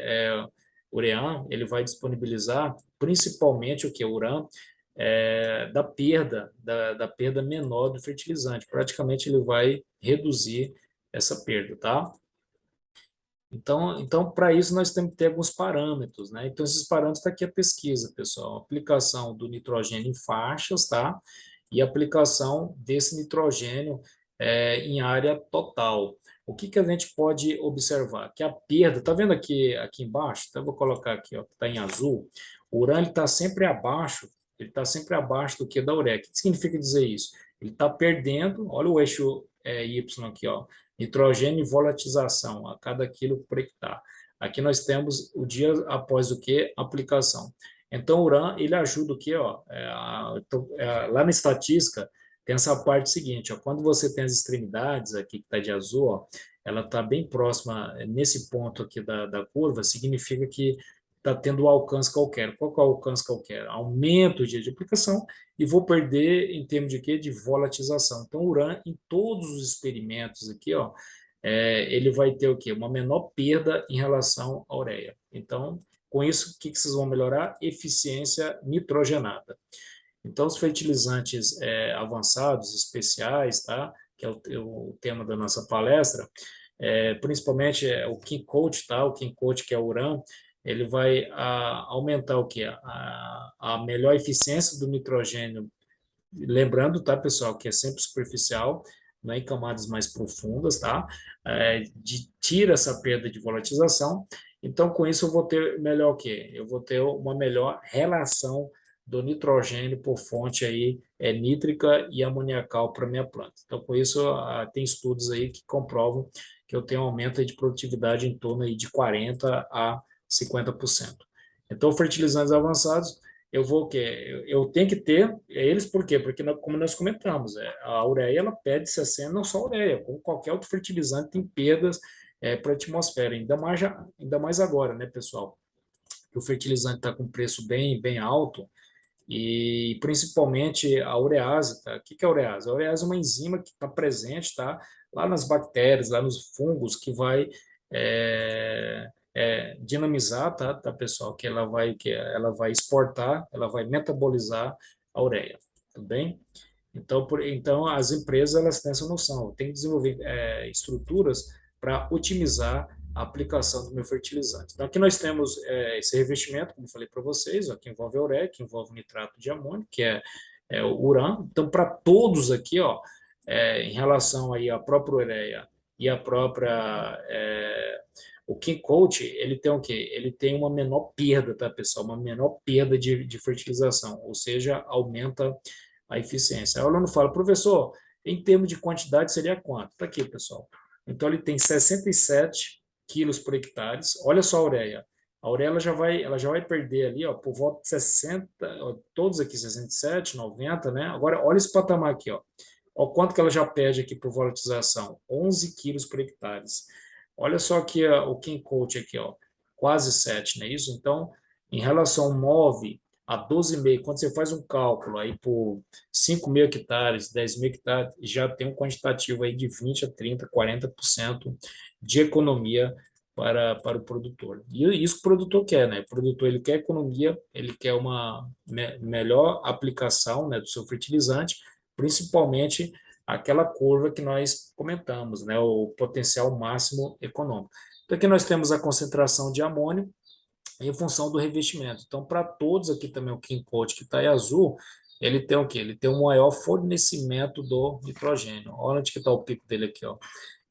ureano, ele vai disponibilizar, principalmente o que? O urã, da perda menor do fertilizante. Praticamente ele vai reduzir essa perda, tá? Então para isso nós temos que ter alguns parâmetros, né? Então, esses parâmetros está aqui a pesquisa, pessoal. Aplicação do nitrogênio em faixas, tá? E aplicação desse nitrogênio em área total. O que a gente pode observar? Que a perda, tá vendo aqui embaixo? Então, eu vou colocar aqui, ó, que está em azul. O urânio está sempre abaixo, ele está sempre abaixo do que da ureia. O que significa dizer isso? Ele está perdendo, olha o eixo Y aqui, ó, nitrogênio e volatização a cada quilo por hectare. Aqui nós temos o dia após o que? Aplicação. Então, o URAN, ele ajuda o quê? Ó, lá na estatística, tem essa parte seguinte, ó, quando você tem as extremidades aqui, que está de azul, ó, ela está bem próxima, nesse ponto aqui da curva, significa que está tendo um alcance qualquer. Qual que é o alcance qualquer? Aumento o dia de aplicação e vou perder em termos de quê? De volatização. Então, o urânio, em todos os experimentos aqui, ó, ele vai ter o quê? Uma menor perda em relação à ureia. Então, com isso, o que vocês vão melhorar? Eficiência nitrogenada. Então, os fertilizantes avançados, especiais, tá? Que é o tema da nossa palestra, principalmente o King Coat, tá? O King Coat, que é o urã, ele vai aumentar o quê? A melhor eficiência do nitrogênio. Lembrando, tá, pessoal, que é sempre superficial, não é em camadas mais profundas, tá? Tira essa perda de volatilização. Então, com isso, eu vou ter melhor o quê? Eu vou ter uma melhor relação do nitrogênio por fonte aí nítrica e amoniacal para minha planta. Então, com isso, tem estudos aí que comprovam que eu tenho um aumento aí de produtividade em torno aí de 40 a 50%. Então, fertilizantes avançados, eu vou o quê? Eu tenho que ter eles, por quê? Porque, como nós comentamos, a ureia, ela perde 60, não só a ureia, como qualquer outro fertilizante tem perdas para a atmosfera, ainda mais agora, né, pessoal? Que o fertilizante está com preço bem alto, e principalmente a urease, tá? O que que é a urease? A urease é uma enzima que está presente, tá? Lá nas bactérias, lá nos fungos, que vai dinamizar, tá, pessoal? Que ela vai exportar, ela vai metabolizar a ureia, tudo bem? Então, as empresas elas têm essa noção, tem que desenvolver estruturas para otimizar a aplicação do meu fertilizante. Então, aqui nós temos esse revestimento, como eu falei para vocês, ó, que envolve a ureia, que envolve o nitrato de amônio, que é o uran. Então, para todos aqui, ó, em relação aí à própria ureia e à própria o King Coat, ele tem o quê? Ele tem uma menor perda, tá, pessoal? Uma menor perda de fertilização, ou seja, aumenta a eficiência. Aí o aluno fala, professor, em termos de quantidade seria quanto? Está aqui, pessoal. Então, ele tem 67 quilos por hectare. Olha só a ureia. A ureia ela já vai perder ali, ó, por volta de 60, ó, todos aqui 67, 90, né? Agora, olha esse patamar aqui, ó. Olha o quanto que ela já perde aqui por volatilização, 11 quilos por hectare. Olha só aqui o King Coat aqui, ó, quase 7, não é isso? Então, em relação ao 9 a 12,5, quando você faz um cálculo aí por 5.000 hectares, 10.000 hectares, já tem um quantitativo aí de 20 a 30, 40% de economia para o produtor. E isso que o produtor quer, né? O produtor ele quer economia, ele quer uma melhor aplicação, né, do seu fertilizante, principalmente aquela curva que nós comentamos, né, o potencial máximo econômico. Então, aqui nós temos a concentração de amônio em função do revestimento. Então, para todos aqui também, o King Coat que está em azul, ele tem o quê? Ele tem um maior fornecimento do nitrogênio. Olha onde que está o pico dele aqui, ó,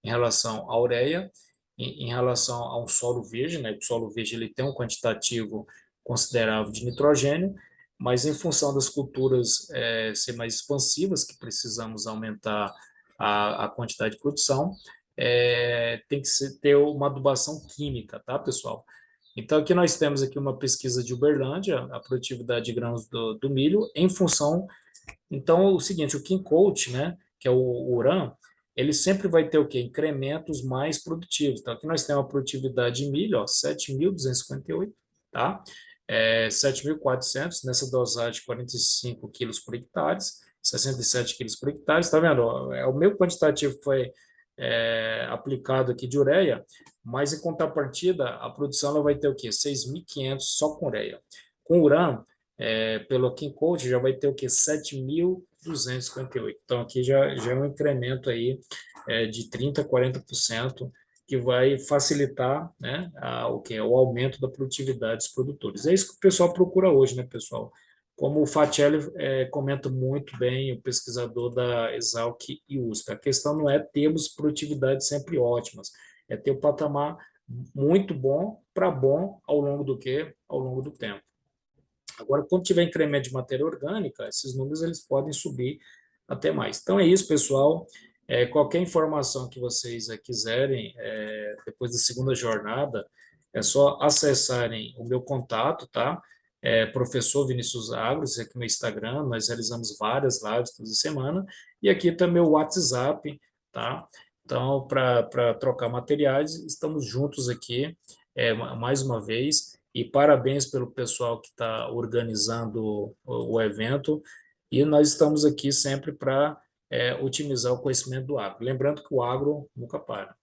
em relação à ureia, em relação a um solo verde, né? O solo verde ele tem um quantitativo considerável de nitrogênio, mas em função das culturas ser mais expansivas, que precisamos aumentar a quantidade de produção, tem que ter uma adubação química, tá, pessoal? Então, aqui nós temos aqui uma pesquisa de Uberlândia, a produtividade de grãos do milho, em função. Então, o seguinte, o King Coat, né, que é o URAN, ele sempre vai ter o quê? Incrementos mais produtivos. Então, aqui nós temos a produtividade de milho, ó, 7.258, tá? 7.400 nessa dosagem de 45 quilos por hectare, 67 quilos por hectare, tá vendo? É o meu quantitativo que foi aplicado aqui de ureia, mas em contrapartida, a produção ela vai ter o quê? 6.500 só com ureia. Com uran, pelo King Coat, já vai ter o quê? 7.258. Então, aqui já é um incremento aí de 30% a 40%, que vai facilitar, né, o quê? O aumento da produtividade dos produtores. É isso que o pessoal procura hoje, né, pessoal? Como o Fatielli comenta muito bem, o pesquisador da Exalc e USP, a questão não é termos produtividades sempre ótimas, é ter o patamar muito bom para bom ao longo do quê? Ao longo do tempo. Agora, quando tiver incremento de matéria orgânica, esses números eles podem subir até mais. Então é isso, pessoal. Qualquer informação que vocês quiserem, depois da segunda jornada, é só acessarem o meu contato, tá? Professor Vinícius Agro, esse aqui é o meu Instagram, nós realizamos várias lives toda semana, e aqui também o WhatsApp, tá? Então, para trocar materiais, estamos juntos aqui, mais uma vez, e parabéns pelo pessoal que está organizando o evento, e nós estamos aqui sempre para otimizar o conhecimento do agro. Lembrando que o agro nunca para.